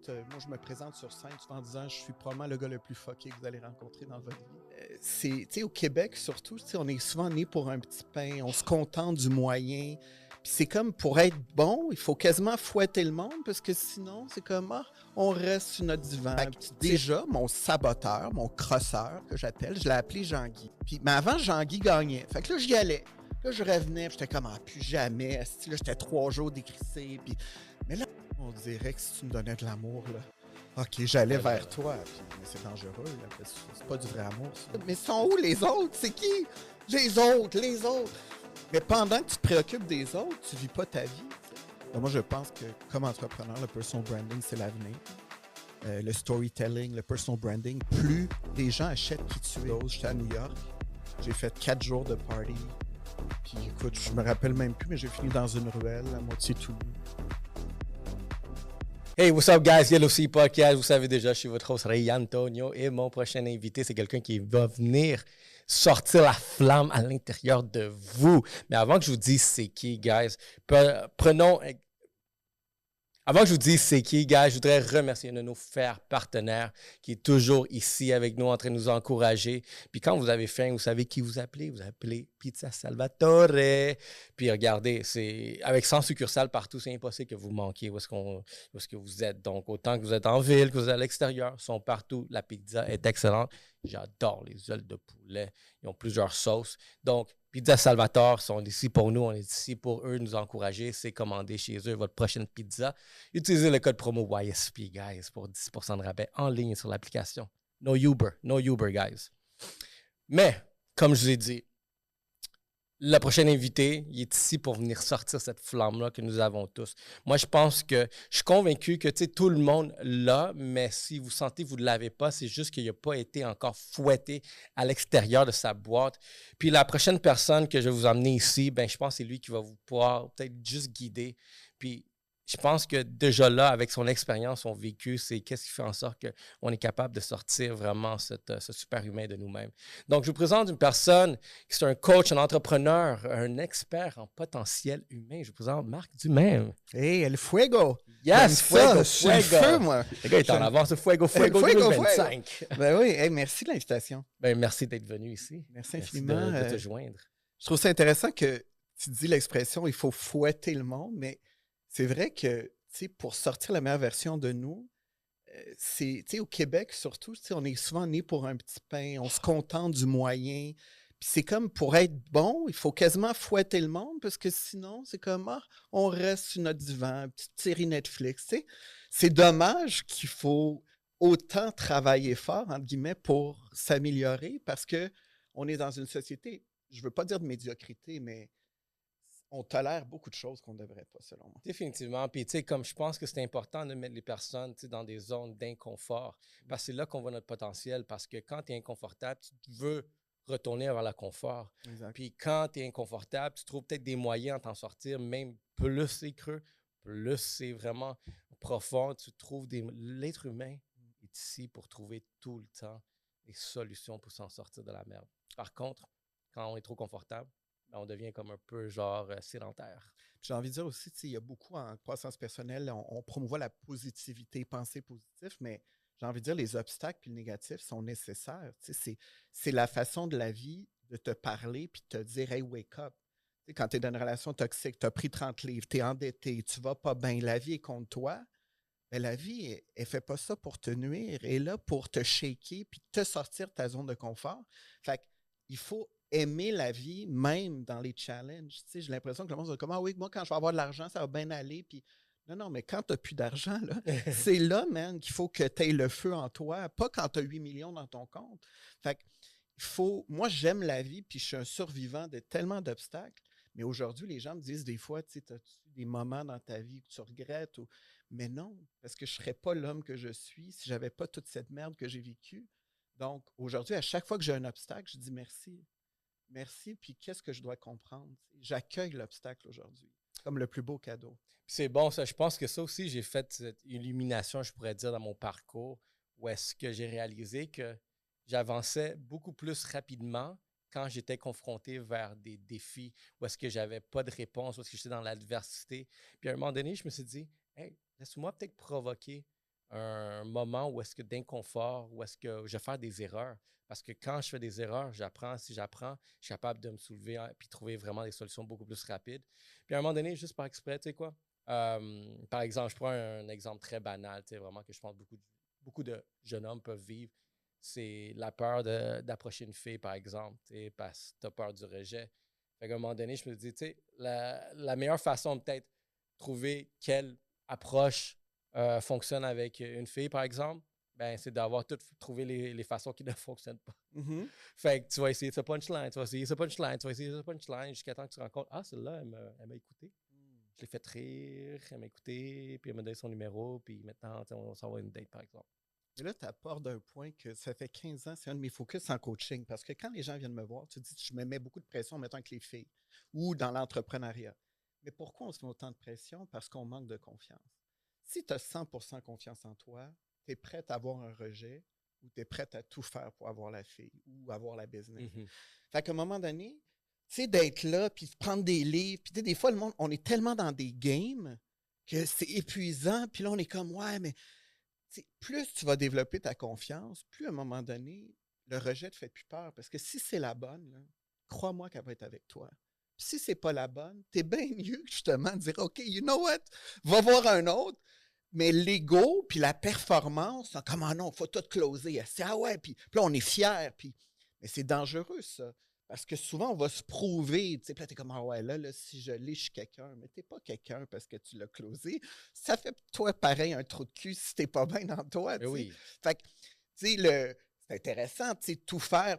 Moi, je me présente sur scène souvent en disant je suis probablement le gars le plus fucké que vous allez rencontrer dans votre vie. Au Québec, surtout, on est souvent né pour un petit pain, on se contente du moyen. Puis c'est comme pour être bon, il faut quasiment fouetter le monde parce que sinon, c'est comme on reste sur notre divan. Déjà, mon saboteur, mon crosseur que j'appelle, je l'ai appelé Jean-Guy. Mais avant, Jean-Guy gagnait. Fait que là, j'y allais. Là, je revenais, j'étais comme plus jamais. Là, j'étais 3 jours décrissé. Mais là, on dirait que si tu me donnais de l'amour, là, OK, j'allais vers toi. Mais c'est dangereux, là. C'est pas du vrai amour, ça. Mais sont où les autres? C'est qui? Les autres. Mais pendant que tu te préoccupes des autres, tu vis pas ta vie. Moi, je pense que comme entrepreneur, le personal branding, c'est l'avenir. Le storytelling, le personal branding, plus les gens achètent qui tu es. J'étais à New York, j'ai fait 4 jours de party. Puis écoute, je me rappelle même plus, mais j'ai fini dans une ruelle, à moitié tout nu. Hey, what's up, guys? Yellow Sea Podcast. Vous savez déjà, je suis votre host Ray Antonio et mon prochain invité, c'est quelqu'un qui va venir sortir la flamme à l'intérieur de vous. Mais avant que je vous dise c'est qui, guys, Avant que je vous dise c'est qui, guys, je voudrais remercier un de nos frères partenaires qui est toujours ici avec nous en train de nous encourager. Puis quand vous avez faim, vous savez qui vous appelez. Vous appelez Pizza Salvatore. Puis regardez, c'est avec 100 succursales partout, c'est impossible que vous manquiez où est-ce que vous êtes. Donc, autant que vous êtes en ville, que vous êtes à l'extérieur, ils sont partout. La pizza est excellente. J'adore les ailes de poulet. Ils ont plusieurs sauces. Donc, Pizza Salvatore sont ici pour nous. On est ici pour eux, nous encourager. C'est commander chez eux votre prochaine pizza. Utilisez le code promo YSP, guys, pour 10% de rabais en ligne sur l'application. No Uber, guys. Mais, comme je vous ai dit, le prochain invité, il est ici pour venir sortir cette flamme-là que nous avons tous. Moi, je suis convaincu que tout le monde l'a, mais si vous sentez que vous ne l'avez pas, c'est juste qu'il n'a pas été encore fouetté à l'extérieur de sa boîte. Puis la prochaine personne que je vais vous emmener ici, ben, je pense que c'est lui qui va vous pouvoir peut-être juste guider. Puis je pense que déjà là, avec son expérience, son vécu, c'est qu'est-ce qui fait en sorte qu'on est capable de sortir vraiment ce super humain de nous-mêmes. Donc, je vous présente une personne qui est un coach, un entrepreneur, un expert en potentiel humain. Je vous présente Marc Dumaine. Hey, El Fuego! Yes, Fuego! Je suis le feu, moi! Le gars est en avance, Fuego 2025. Ben oui, hey, merci de l'invitation. Ben, merci d'être venu ici. Merci infiniment. De te joindre. Je trouve ça intéressant que tu dis l'expression « il faut fouetter le monde », mais c'est vrai que, pour sortir la meilleure version de nous, au Québec surtout, on est souvent né pour un petit pain, on se contente du moyen. Puis c'est comme pour être bon, il faut quasiment fouetter le monde parce que sinon, c'est comme on reste sur notre divan, une petite série Netflix. C'est dommage qu'il faut autant travailler fort, entre guillemets, pour s'améliorer parce qu'on est dans une société, je ne veux pas dire de médiocrité, mais on tolère beaucoup de choses qu'on ne devrait pas, selon moi. Définitivement. Puis, comme je pense que c'est important de mettre les personnes dans des zones d'inconfort, parce que c'est là qu'on voit notre potentiel. Parce que quand tu es inconfortable, tu veux retourner vers le confort. Exact. Puis, quand tu es inconfortable, tu trouves peut-être des moyens de t'en sortir, même plus c'est creux, plus c'est vraiment profond. Tu trouves l'être humain est ici pour trouver tout le temps des solutions pour s'en sortir de la merde. Par contre, quand on est trop confortable, on devient comme un peu sédentaire. J'ai envie de dire aussi, il y a beaucoup en croissance personnelle, on promouvoit la positivité, penser positif, mais j'ai envie de dire les obstacles et le négatif sont nécessaires. C'est la façon de la vie de te parler puis de te dire « Hey, wake up ». Quand tu es dans une relation toxique, tu as pris 30 livres, tu es endetté, tu vas pas bien, la vie est contre toi, bien, la vie, elle fait pas ça pour te nuire, elle est là pour te shaker puis te sortir de ta zone de confort. Fait qu'il faut aimer la vie, même dans les challenges. J'ai l'impression que le monde se dit comme « Ah oui, moi, quand je vais avoir de l'argent, ça va bien aller. » Puis non, mais quand tu n'as plus d'argent, là, c'est là, man, qu'il faut que tu aies le feu en toi, pas quand tu as 8 millions dans ton compte. Fait que moi, j'aime la vie, puis je suis un survivant de tellement d'obstacles. Mais aujourd'hui, les gens me disent des fois, tu sais, as-tu des moments dans ta vie que tu regrettes? Mais non, parce que je ne serais pas l'homme que je suis si je n'avais pas toute cette merde que j'ai vécue. Donc, aujourd'hui, à chaque fois que j'ai un obstacle, je dis merci. Merci, puis qu'est-ce que je dois comprendre? J'accueille l'obstacle aujourd'hui comme le plus beau cadeau. C'est bon, ça. Je pense que ça aussi, j'ai fait cette illumination, je pourrais dire, dans mon parcours, où est-ce que j'ai réalisé que j'avançais beaucoup plus rapidement quand j'étais confronté vers des défis, où est-ce que j'avais pas de réponse, où est-ce que j'étais dans l'adversité. Puis à un moment donné, je me suis dit, hey, laisse-moi peut-être provoquer un moment où est-ce que d'inconfort, où est-ce que je vais faire des erreurs. Parce que quand je fais des erreurs, j'apprends. Si j'apprends, je suis capable de me soulever puis trouver vraiment des solutions beaucoup plus rapides. Puis à un moment donné, juste par exprès, tu sais quoi? Par exemple, je prends un exemple très banal, tu sais, vraiment que je pense beaucoup de jeunes hommes peuvent vivre. C'est la peur d'approcher une fille, par exemple, tu sais, parce que tu as peur du rejet. Fait qu'à un moment donné, je me dis, tu sais, la meilleure façon de peut-être trouver quelle approche fonctionne avec une fille, par exemple, ben, c'est d'avoir trouvé les façons qui ne fonctionnent pas. Mhm. Fait que tu vas essayer ce punchline, tu vas essayer ce punchline, tu vas essayer ce punchline jusqu'à temps que tu te rends compte, ah, celle-là, elle m'a écouté. Je l'ai fait rire, elle m'a écouté, puis elle m'a donné son numéro, puis maintenant, on s'en va à une date, par exemple. Et là, tu apportes un point que ça fait 15 ans, c'est un de mes focus en coaching. Parce que quand les gens viennent me voir, tu dis, je me mets beaucoup de pression en mettant avec les filles ou dans l'entrepreneuriat. Mais pourquoi on se met autant de pression? Parce qu'on manque de confiance. Si tu as 100% confiance en toi, tu es prête à avoir un rejet ou tu es prête à tout faire pour avoir la fille ou avoir la business. Mhm. Fait qu'à un moment donné, tu sais, d'être là, puis de prendre des livres, puis tu sais, des fois, le monde, on est tellement dans des games que c'est épuisant, puis là, on est comme, ouais, mais plus tu vas développer ta confiance, plus à un moment donné, le rejet te fait plus peur. Parce que si c'est la bonne, là, crois-moi qu'elle va être avec toi. Puis si c'est pas la bonne, t'es bien mieux justement de dire OK, you know what, va voir un autre. Mais l'ego puis la performance, comme ah non, faut tout closer. C'est ah ouais, puis là on est fier. Mais c'est dangereux ça. Parce que souvent, on va se prouver. Tu sais, puis là, t'es comme, ah ouais, là, si je l'ai, je suis quelqu'un. Mais t'es pas quelqu'un parce que tu l'as closé. Ça fait toi pareil un trou de cul si t'es pas bien dans toi, Mais tu sais. oui. Fait que, tu sais, c'est intéressant, tu sais, tout faire.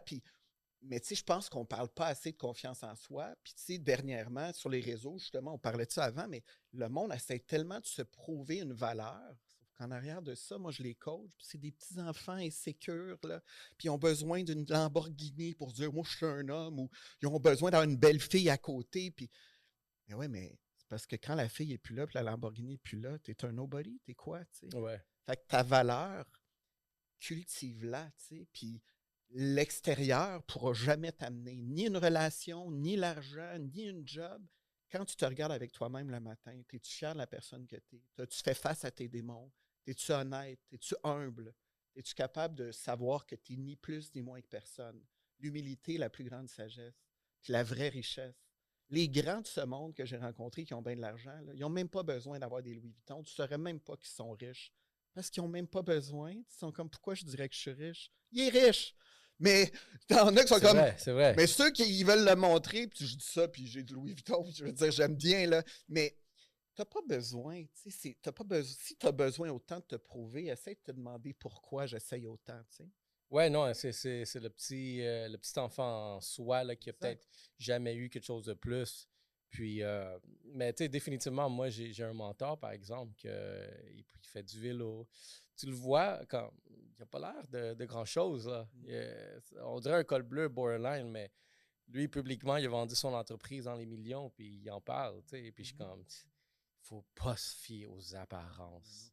Mais tu sais, je pense qu'on parle pas assez de confiance en soi. Puis, tu sais, dernièrement, sur les réseaux, justement, on parlait de ça avant, mais le monde essaie tellement de se prouver une valeur. Sauf qu'en arrière de ça, moi, je les coach. Puis, c'est des petits-enfants insécures, là. Puis, ils ont besoin d'une Lamborghini pour dire, moi, je suis un homme. Ou ils ont besoin d'avoir une belle fille à côté. Puis, mais ouais, mais c'est parce que quand la fille est plus là, puis la Lamborghini est plus là, t'es un nobody. T'es quoi, tu sais? Ouais. Fait que ta valeur, cultive-la, tu sais. Puis, l'extérieur ne pourra jamais t'amener ni une relation, ni l'argent, ni une job. Quand tu te regardes avec toi-même le matin, es-tu fier de la personne que tu es? Tu fais face à tes démons? Es-tu honnête? Es-tu humble? Es-tu capable de savoir que tu n'es ni plus ni moins que personne? L'humilité est la plus grande sagesse. Puis la vraie richesse. Les grands de ce monde que j'ai rencontrés qui ont bien de l'argent, là, ils n'ont même pas besoin d'avoir des Louis Vuitton. Tu ne saurais même pas qu'ils sont riches. Parce qu'ils n'ont même pas besoin. Ils sont comme, pourquoi je dirais que je suis riche? Il est riche! Mais t'en as qui sont C'est comme. vrai, c'est vrai. Mais ceux qui ils veulent le montrer, puis je dis ça, puis j'ai du Louis Vuitton, puis je veux dire, j'aime bien, là. Mais t'as pas besoin, tu sais, t'as pas besoin. Si t'as besoin autant de te prouver, essaie de te demander pourquoi j'essaye autant, tu sais. Ouais, non, c'est le petit enfant en soi là, qui a Exact. peut-être jamais eu quelque chose de plus. Puis, mais tu sais, définitivement, moi, j'ai un mentor, par exemple, il fait du vélo. Tu le vois, quand il n'a pas l'air de grand-chose, là. On dirait un col bleu borderline, mais lui, publiquement, il a vendu son entreprise dans les millions, puis il en parle, tu sais. Puis je suis Mhm. comme, faut pas se fier aux Mais non, apparences.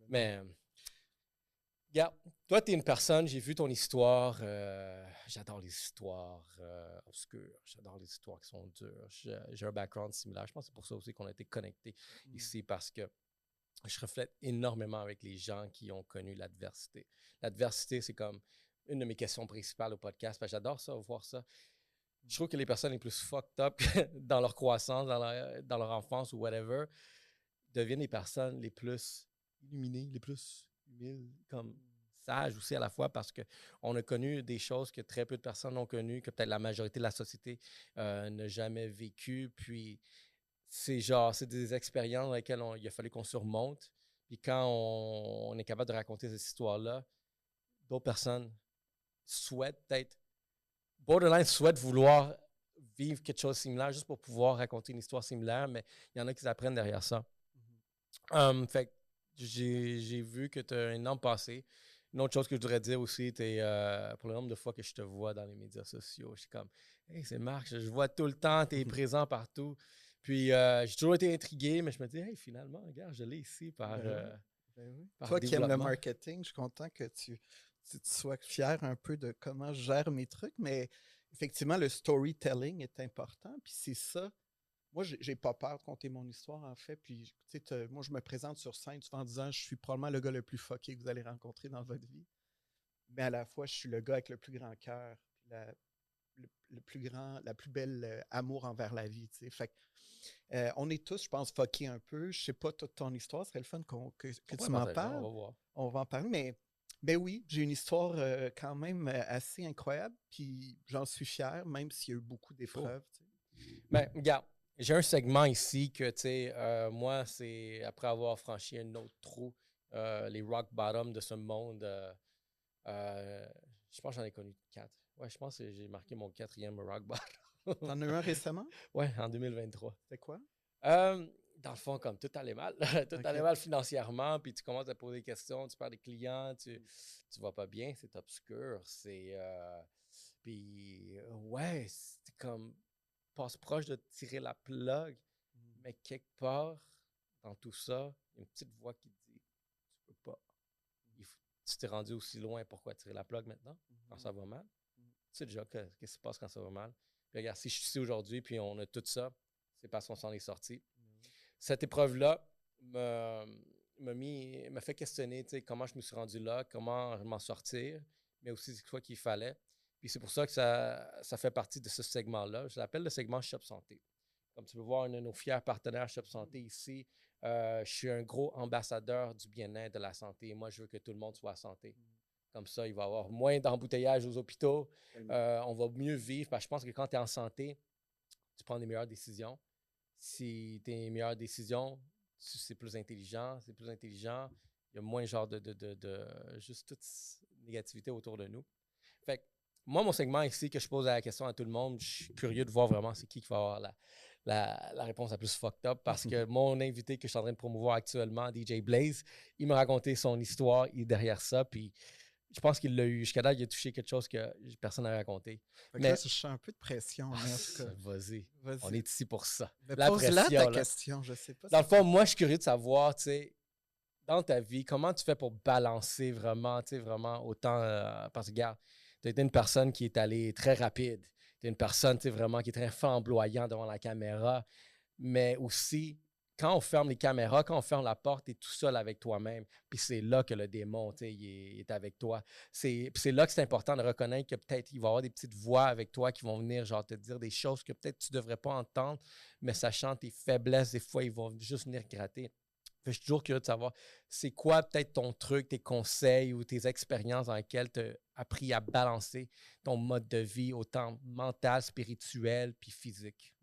mais non. Mais regarde, toi, tu es une personne, j'ai vu ton histoire. J'adore les histoires obscures. J'adore les histoires qui sont dures. J'ai un background similaire. Je pense que c'est pour ça aussi qu'on a été connectés ici parce que je reflète énormément avec les gens qui ont connu l'adversité. L'adversité, c'est comme une de mes questions principales au podcast. Parce que j'adore ça, voir ça. Je trouve que les personnes les plus fucked up dans leur croissance, dans leur enfance ou whatever, deviennent les personnes les plus illuminées, les plus humides, comme sages aussi à la fois, parce qu'on a connu des choses que très peu de personnes ont connues, que peut-être la majorité de la société n'a jamais vécues. Puis c'est des expériences dans lesquelles il a fallu qu'on surmonte. Puis quand on est capable de raconter cette histoire-là, d'autres personnes souhaitent peut-être, borderline souhaitent vouloir vivre quelque chose de similaire juste pour pouvoir raconter une histoire similaire, mais il y en a qui apprennent derrière ça. Fait que j'ai vu que tu as un énorme passé. Une autre chose que je voudrais dire aussi, pour le nombre de fois que je te vois dans les médias sociaux, je suis comme, hey, c'est Marc, je vois tout le temps, tu es présent partout. Puis j'ai toujours été intrigué, mais je me dis, hey, finalement, regarde, je l'ai ici Ben oui, ben oui. par Toi qui aimes le développement. marketing, je suis content que tu sois fier un peu de comment je gère mes trucs, mais effectivement, le storytelling est important. Puis c'est ça. Moi, j'ai pas peur de compter mon histoire, en fait. Puis, tu sais, moi, je me présente sur scène souvent en disant je suis probablement le gars le plus fucké que vous allez rencontrer dans votre vie. Mais à la fois, je suis le gars avec le plus grand cœur, puis le plus grand, la plus belle amour envers la vie, tu sais. Fait que, on est tous, je pense, fuckés un peu. Je sais pas toute ton histoire. Ce serait le fun que tu m'en parles. On va voir. On va en parler, mais oui, j'ai une histoire quand même assez incroyable, puis j'en suis fier, même s'il y a eu beaucoup d'épreuves. Tu sais. Ben, regarde, j'ai un segment ici que, tu sais, moi, c'est après avoir franchi un autre trou, les rock bottom de ce monde, je pense que j'en ai connu 4. Ouais, je pense que j'ai marqué mon 4e rock bottom. T'en as eu un récemment? Ouais, en 2023. C'était quoi? Dans le fond, comme tout allait mal. Tout OK. allait mal financièrement, puis tu commences à poser des questions, tu perds des clients, tu vas pas bien, c'est obscur. Puis, ouais, c'est comme, passe proche de tirer la plug, Mm. mais quelque part, dans tout ça, il y a une petite voix qui te dit, tu peux pas. Tu t'es rendu aussi loin, pourquoi tirer la plug maintenant, quand ça va mal? Mm. Tu sais déjà qu'est-ce qui se passe quand ça va mal. Puis regarde, si je suis ici aujourd'hui, puis on a tout ça, c'est parce qu'on s'en est sorti. Cette épreuve-là m'a fait questionner, tu sais, comment je me suis rendu là, comment m'en sortir, mais aussi c'est quoi qu'il fallait. Puis c'est pour ça que ça fait partie de ce segment-là. Je l'appelle le segment Shop Santé. Comme tu peux voir, un de nos fiers partenaires Shop Santé ici. Je suis un gros ambassadeur du bien-être, de la santé. Moi, je veux que tout le monde soit en santé. Comme ça, il va y avoir moins d'embouteillages aux hôpitaux. On va mieux vivre. Parce que je pense que quand tu es en santé, tu prends des meilleures décisions. Si tes meilleures décisions, c'est plus intelligent, il y a moins genre de juste toute négativité autour de nous. Fait que moi, mon segment ici, que je pose la question à tout le monde, je suis curieux de voir vraiment c'est qui va avoir la réponse la plus fucked up parce que mon invité que je suis en train de promouvoir actuellement, DJ Blaze, il m'a raconté son histoire derrière ça, puis je pense qu'il l'a eu. Jusqu'à là, il a touché quelque chose que personne n'a raconté. Fait que là, je sens un peu de pression, mais en tout cas. Vas-y. Vas-y. On est ici pour ça. Mais La pose-la pression, ta là. question, je sais pas. Dans le fond, moi, je suis curieux de savoir, tu sais, dans ta vie, comment tu fais pour balancer vraiment, tu sais, vraiment autant. Parce que, regarde, tu été une personne qui est allée très rapide. Tu es une personne, tu sais, vraiment qui est très flamboyant devant la caméra. Mais aussi, quand on ferme les caméras, quand on ferme la porte, tu es tout seul avec toi-même. Puis c'est là que le démon, tu sais, il est avec toi. Puis c'est là que c'est important de reconnaître que peut-être il va y avoir des petites voix avec toi qui vont venir, genre, te dire des choses que peut-être tu ne devrais pas entendre, mais sachant tes faiblesses, des fois, ils vont juste venir gratter. Je suis toujours curieux de savoir, c'est quoi peut-être ton truc, tes conseils ou tes expériences dans lesquelles tu as appris à balancer ton mode de vie, autant mental, spirituel, puis physique.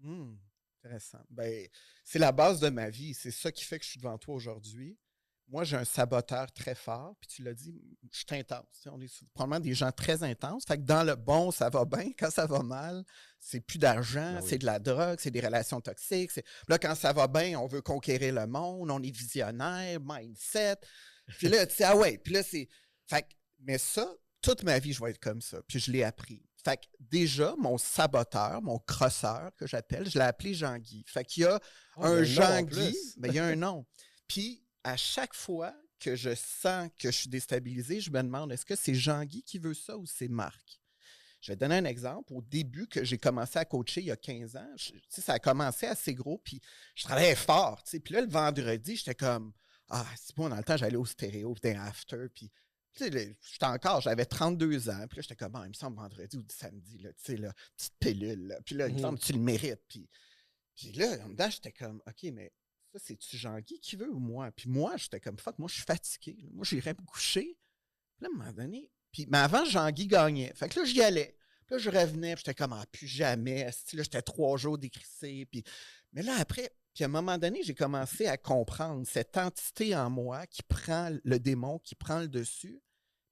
Intéressant. Ben, c'est la base de ma vie. C'est ça qui fait que je suis devant toi aujourd'hui. Moi, j'ai un saboteur très fort. Puis tu l'as dit, je suis intense. Tu sais, on est probablement des gens très intenses. Fait que dans le bon, ça va bien. Quand ça va mal, c'est plus d'argent, Ben oui. c'est de la drogue, c'est des relations toxiques. Là, quand ça va bien, on veut conquérir le monde, on est visionnaire, mindset. Puis là, tu sais, ah ouais. Puis là, c'est. Fait que, mais ça, toute ma vie, je vais être comme ça. Puis je l'ai appris. Fait que déjà, mon saboteur, mon crosseur que j'appelle, je l'ai appelé Jean-Guy. Fait qu'il y a un Jean-Guy, mais il y a un nom. Puis à chaque fois que je sens que je suis déstabilisé, je me demande est-ce que c'est Jean-Guy qui veut ça ou c'est Marc? Je vais te donner un exemple. Au début que j'ai commencé à coacher il y a 15 ans, ça a commencé assez gros, puis je travaillais fort. Puis là, le vendredi, j'étais comme ah, c'est bon, dans le temps, j'allais au stéréo, puis d'un after, puis j'avais 32 ans, puis là, j'étais comme, il me semble vendredi ou samedi, là, tu sais, là, petite pilule, là, puis là, il me semble que tu le mérites, puis là, en dedans, j'étais comme, OK, mais ça, c'est-tu Jean-Guy qui veut ou moi? Puis moi, j'étais comme, fuck, moi, je suis fatigué, là. Moi, j'irais me coucher, puis là, à un moment donné, mais avant, Jean-Guy gagnait, fait que là, j'y allais, puis là, je revenais, puis j'étais comme, ah, plus jamais, là, j'étais 3 jours décrissé, puis, mais là, après, puis à un moment donné, j'ai commencé à comprendre cette entité en moi qui prend le démon, qui prend le dessus.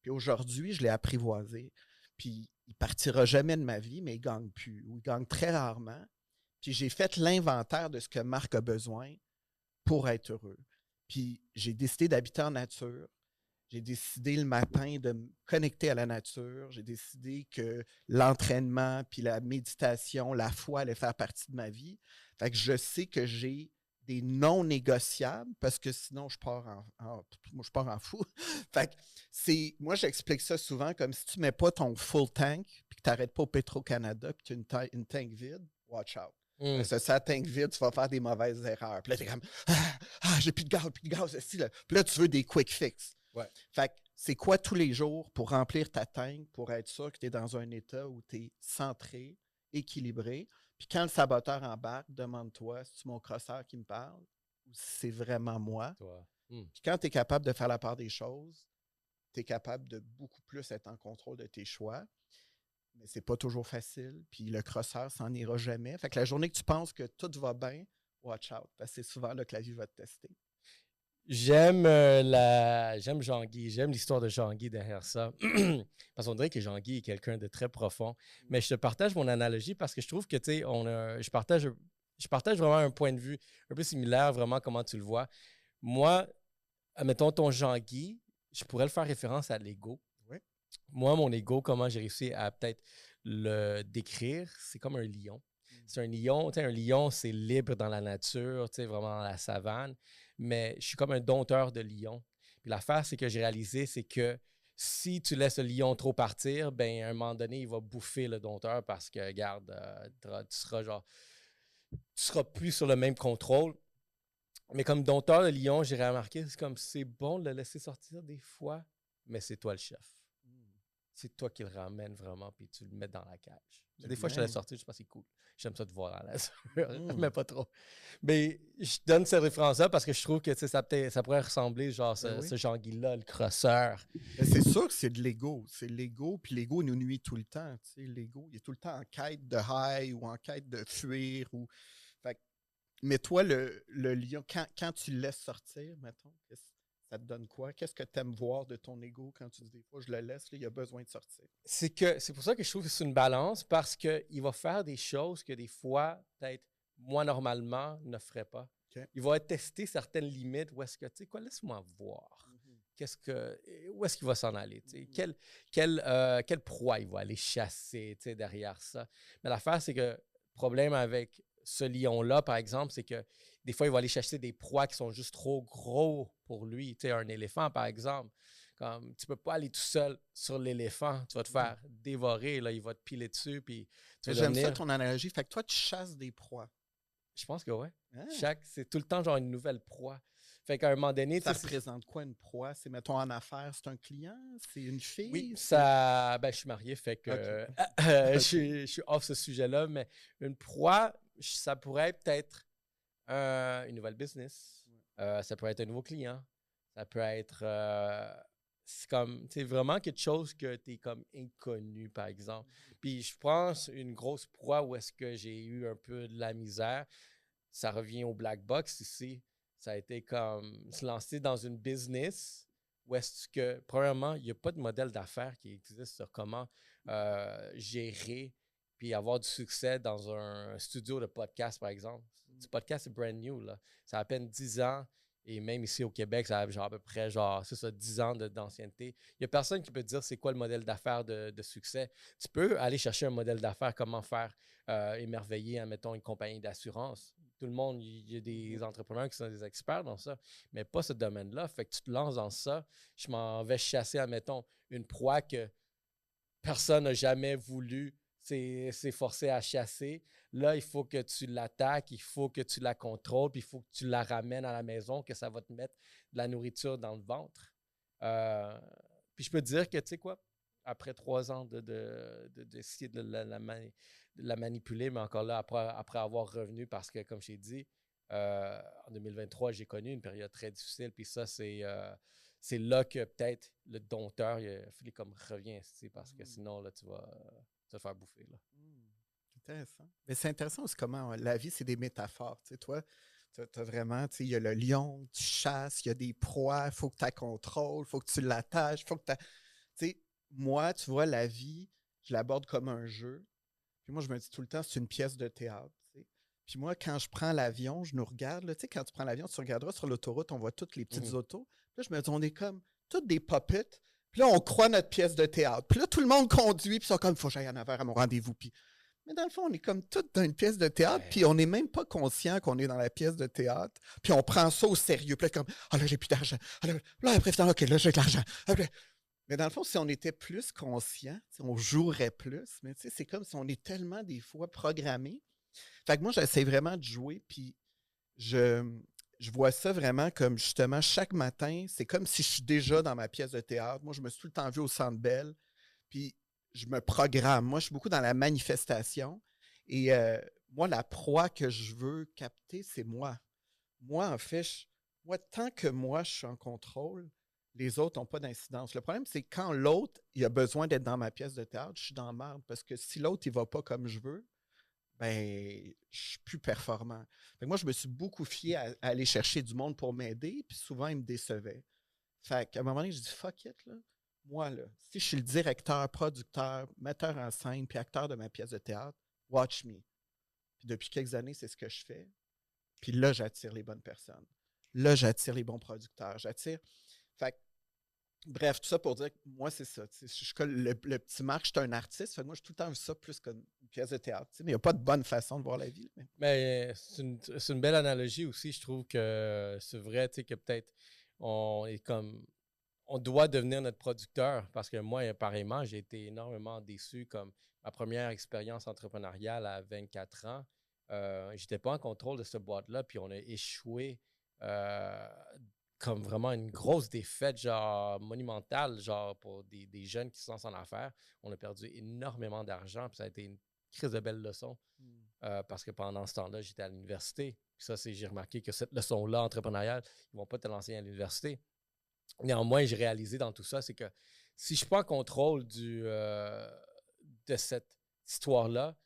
Puis aujourd'hui, je l'ai apprivoisé. Puis il partira jamais de ma vie, mais il gagne plus. Ou il gagne très rarement. Puis j'ai fait l'inventaire de ce que Marc a besoin pour être heureux. Puis j'ai décidé d'habiter en nature. J'ai décidé le matin de me connecter à la nature. J'ai décidé que l'entraînement, puis la méditation, la foi allaient faire partie de ma vie. Fait que je sais que j'ai des non négociables parce que sinon, je pars en fou. Fait que moi, j'explique ça souvent comme si tu ne mets pas ton full tank puis que tu n'arrêtes pas au Petro-Canada puis tu as une tank vide, watch out. Ça tank vite, tu vas faire des mauvaises erreurs. Puis là, t'es comme j'ai plus de gaz, ceci, là. Puis là, tu veux des quick fix. Ouais. Fait que c'est quoi tous les jours pour remplir ta tank, pour être sûr que tu es dans un état où tu es centré, équilibré. Puis quand le saboteur embarque, demande-toi si c'est mon crosseur qui me parle ou si c'est vraiment moi. Puis quand tu es capable de faire la part des choses, tu es capable de beaucoup plus être en contrôle de tes choix. Mais c'est pas toujours facile. Puis le crosseur s'en ira jamais. Fait que la journée que tu penses que tout va bien, watch out. Parce que c'est souvent là que la vie va te tester. J'aime Jean-Guy, j'aime l'histoire de Jean-Guy derrière ça. Parce qu'on dirait que Jean-Guy est quelqu'un de très profond. Mais je te partage mon analogie parce que je trouve que, tu sais, je partage vraiment un point de vue un peu similaire, vraiment comment tu le vois. Moi, admettons ton Jean-Guy, je pourrais le faire référence à l'ego. Oui. Moi, mon ego, comment j'ai réussi à peut-être le décrire, c'est comme un lion. C'est un lion, tu sais, un lion, c'est libre dans la nature, tu sais, vraiment dans la savane. Mais je suis comme un dompteur de lions. Puis l'affaire, c'est que j'ai réalisé, c'est que si tu laisses le lion trop partir, ben à un moment donné, il va bouffer le dompteur parce que, regarde, tu seras plus sur le même contrôle. Mais comme dompteur de lion, j'ai remarqué, c'est comme c'est bon de le laisser sortir des fois, mais c'est toi le chef. C'est toi qui le ramènes vraiment, puis tu le mets dans la cage. Des fois, je te laisse sortir, je pense que c'est cool. J'aime ça te voir dans la nature, mais pas trop. Mais je donne cette référence-là parce que je trouve que ça pourrait ressembler, genre, ce Jean-Guy-là, le crosseur. C'est sûr que c'est de l'ego. C'est l'ego, puis l'ego nous nuit tout le temps. Tu sais, l'ego, il est tout le temps en quête de high ou en quête de fuir. Fait que, mais toi, le lion, quand tu le laisses sortir, mettons, ça te donne quoi? Qu'est-ce que tu aimes voir de ton ego quand tu dis des fois, je le laisse, là, il a besoin de sortir? C'est pour ça que je trouve que c'est une balance parce qu'il va faire des choses que des fois, peut-être, moi, normalement, ne ferais pas. Okay. Il va tester certaines limites où est-ce que, tu sais quoi, laisse-moi voir. Où est-ce qu'il va s'en aller? Quelle proie il va aller chasser derrière ça? Mais l'affaire, c'est que le problème avec ce lion-là, par exemple, c'est que des fois, il va aller chasser des proies qui sont juste trop gros pour lui. Tu sais, un éléphant, par exemple. Comme, tu ne peux pas aller tout seul sur l'éléphant. Tu vas te faire dévorer. Là, il va te piler dessus. Puis j'aime ça ton analogie. Fait que toi, tu chasses des proies. Je pense que oui. C'est tout le temps genre une nouvelle proie. Fait qu'à un moment donné... Ça représente quoi une proie? C'est, mettons, en affaires, c'est un client? C'est une fille? Oui, je suis marié, fait que je suis off ce sujet-là, mais une proie, ça pourrait peut-être une nouvelle business. Ça pourrait être un nouveau client. Ça peut être... c'est comme, c'est vraiment quelque chose que tu es comme inconnu, par exemple. Puis je pense une grosse proie où est-ce que j'ai eu un peu de la misère, ça revient au black box ici. Ça a été comme se lancer dans une business où est-ce que, premièrement, il n'y a pas de modèle d'affaires qui existe sur comment gérer puis avoir du succès dans un studio de podcast, par exemple. Ce podcast, c'est brand new, là. Ça a à peine 10 ans. Et même ici au Québec, ça a genre à peu près, c'est ça, 10 ans d'ancienneté. Il n'y a personne qui peut te dire c'est quoi le modèle d'affaires de succès. Tu peux aller chercher un modèle d'affaires, comment faire émerveiller, admettons, une compagnie d'assurance. Tout le monde, il y a des entrepreneurs qui sont des experts dans ça, mais pas ce domaine-là. Fait que tu te lances dans ça. Je m'en vais chasser, admettons, une proie que personne n'a jamais voulu s'efforcer à chasser. Là, il faut que tu l'attaques, il faut que tu la contrôles, puis il faut que tu la ramènes à la maison, que ça va te mettre de la nourriture dans le ventre. Puis je peux te dire que, tu sais quoi, après 3 ans d'essayer de la manipuler, mais encore là, après avoir revenu, parce que, comme je t'ai dit, en 2023, j'ai connu une période très difficile, puis ça, c'est là que peut-être le dompteur, il comme revient ici, parce que sinon, là, tu vas te faire bouffer. Là. Intéressant. Mais c'est intéressant aussi comment la vie, c'est des métaphores. Tu sais, toi, tu as vraiment, tu sais, il y a le lion, tu chasses, il y a des proies, il faut que tu la contrôles, il faut que tu l'attaches, il faut que tu... Tu sais, moi, tu vois, la vie, je l'aborde comme un jeu. Puis moi, je me dis tout le temps, c'est une pièce de théâtre. Tu sais. Puis moi, quand je prends l'avion, je nous regarde. Là, tu sais, quand tu prends l'avion, tu regarderas sur l'autoroute, on voit toutes les petites autos. Puis là, je me dis, on est comme toutes des puppets. Puis là, on croit notre pièce de théâtre. Puis là, tout le monde conduit, puis ils sont comme, il faut que j'aille en avant à mon rendez-vous. Puis... Mais dans le fond, on est comme tous dans une pièce de théâtre, puis on n'est même pas conscient qu'on est dans la pièce de théâtre, puis on prend ça au sérieux. Puis là, comme, ah là, j'ai plus d'argent. Ah là, après, OK, là, j'ai de l'argent. Mais dans le fond, si on était plus conscient, on jouerait plus. Mais tu sais, c'est comme si on est tellement des fois programmé Fait que moi, j'essaie vraiment de jouer, puis je, je vois ça vraiment comme justement chaque matin, c'est comme si je suis déjà dans ma pièce de théâtre. Moi, je me suis tout le temps vu au Centre Bell, puis je me programme. Moi, je suis beaucoup dans la manifestation. Et moi, la proie que je veux capter, c'est moi. Moi, en fait, moi, tant que moi, je suis en contrôle, les autres n'ont pas d'incidence. Le problème, c'est quand l'autre, il a besoin d'être dans ma pièce de théâtre, je suis dans la merde. Parce que si l'autre, il va pas comme je veux, ben, je suis plus performant. Fait que moi, je me suis beaucoup fié à aller chercher du monde pour m'aider, puis souvent, ils me décevaient. Fait qu'à un moment donné, je dis fuck it, là. Moi, là, si je suis le directeur, producteur, metteur en scène, puis acteur de ma pièce de théâtre, watch me. Puis depuis quelques années, c'est ce que je fais. Puis là, j'attire les bonnes personnes. Là, j'attire les bons producteurs. J'attire. Fait que, bref, tout ça pour dire que moi, c'est ça. Je suis comme le petit Marc, je suis un artiste. Fait que moi, j'ai tout le temps vu ça plus comme une pièce de théâtre. Mais il n'y a pas de bonne façon de voir la vie. Mais c'est une belle analogie aussi. Je trouve que c'est vrai, tu sais, que peut-être on est comme on doit devenir notre producteur parce que moi, pareillement, j'ai été énormément déçu comme ma première expérience entrepreneuriale à 24 ans. Je n'étais pas en contrôle de cette boîte-là, puis on a échoué euh, comme vraiment une grosse défaite, genre monumentale, genre pour des jeunes qui se lancent en affaires. On a perdu énormément d'argent, puis ça a été une crise de belles leçons. Parce que pendant ce temps-là, j'étais à l'université. Puis ça, j'ai remarqué que cette leçon-là entrepreneuriale, ils ne vont pas te l'enseigner à l'université. Néanmoins, j'ai réalisé dans tout ça, c'est que si je ne suis pas en contrôle de cette histoire-là,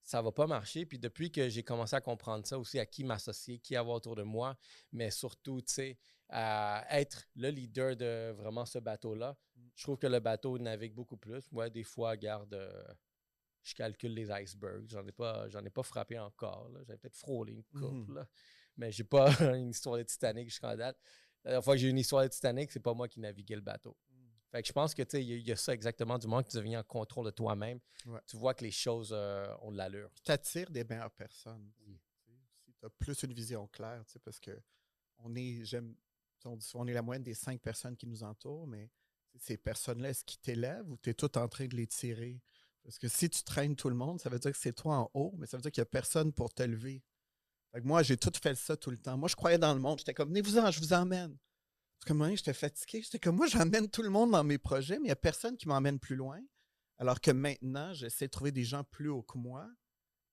ça ne va pas marcher. Puis depuis que j'ai commencé à comprendre ça aussi, à qui m'associer, qui avoir autour de moi, mais surtout, tu sais, à être le leader de vraiment ce bateau-là, je trouve que le bateau navigue beaucoup plus. Ouais, des fois, regarde, je calcule les icebergs. J'en ai pas frappé encore. J'avais peut-être frôlé une coupe, là. Mais j'ai pas une histoire de Titanic jusqu'à date. La dernière fois que j'ai eu une histoire de Titanic, c'est pas moi qui naviguais le bateau. Fait que je pense que il y a ça exactement du moment que tu deviens en contrôle de toi-même. Ouais. Tu vois que les choses ont de l'allure. Tu attires des meilleures personnes. Oui. Si tu as plus une vision claire, parce que on est, j'aime, on dit souvent, on est la moyenne des 5 personnes qui nous entourent, mais ces personnes-là, est-ce qu'ils t'élèvent ou tu es tout en train de les tirer? Parce que si tu traînes tout le monde, ça veut dire que c'est toi en haut, mais ça veut dire qu'il n'y a personne pour te lever. Fait que moi, j'ai tout fait ça tout le temps. Moi, je croyais dans le monde. J'étais comme, venez-vous-en, je vous emmène. Parce que moi, j'étais fatigué. J'étais comme, moi, j'emmène tout le monde dans mes projets, mais il n'y a personne qui m'emmène plus loin. Alors que maintenant, j'essaie de trouver des gens plus hauts que moi.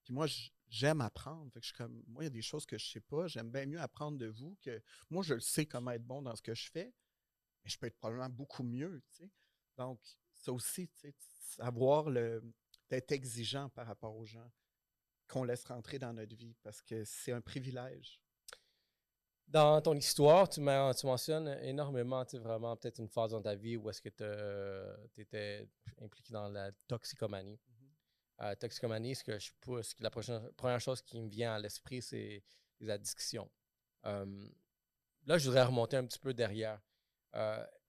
Puis moi, j'aime apprendre. Fait que je suis comme, moi, il y a des choses que je ne sais pas. J'aime bien mieux apprendre de vous que moi, je le sais comment être bon dans ce que je fais, mais je peux être probablement beaucoup mieux. Donc, ça aussi, savoir d'être exigeant par rapport aux gens qu'on laisse rentrer dans notre vie parce que c'est un privilège. Dans ton histoire, tu mentionnes énormément, tu sais, vraiment peut-être une phase dans ta vie où est-ce que tu étais impliqué dans la toxicomanie. Toxicomanie, ce que la première chose qui me vient à l'esprit, c'est les addictions. Là, je voudrais remonter un petit peu derrière.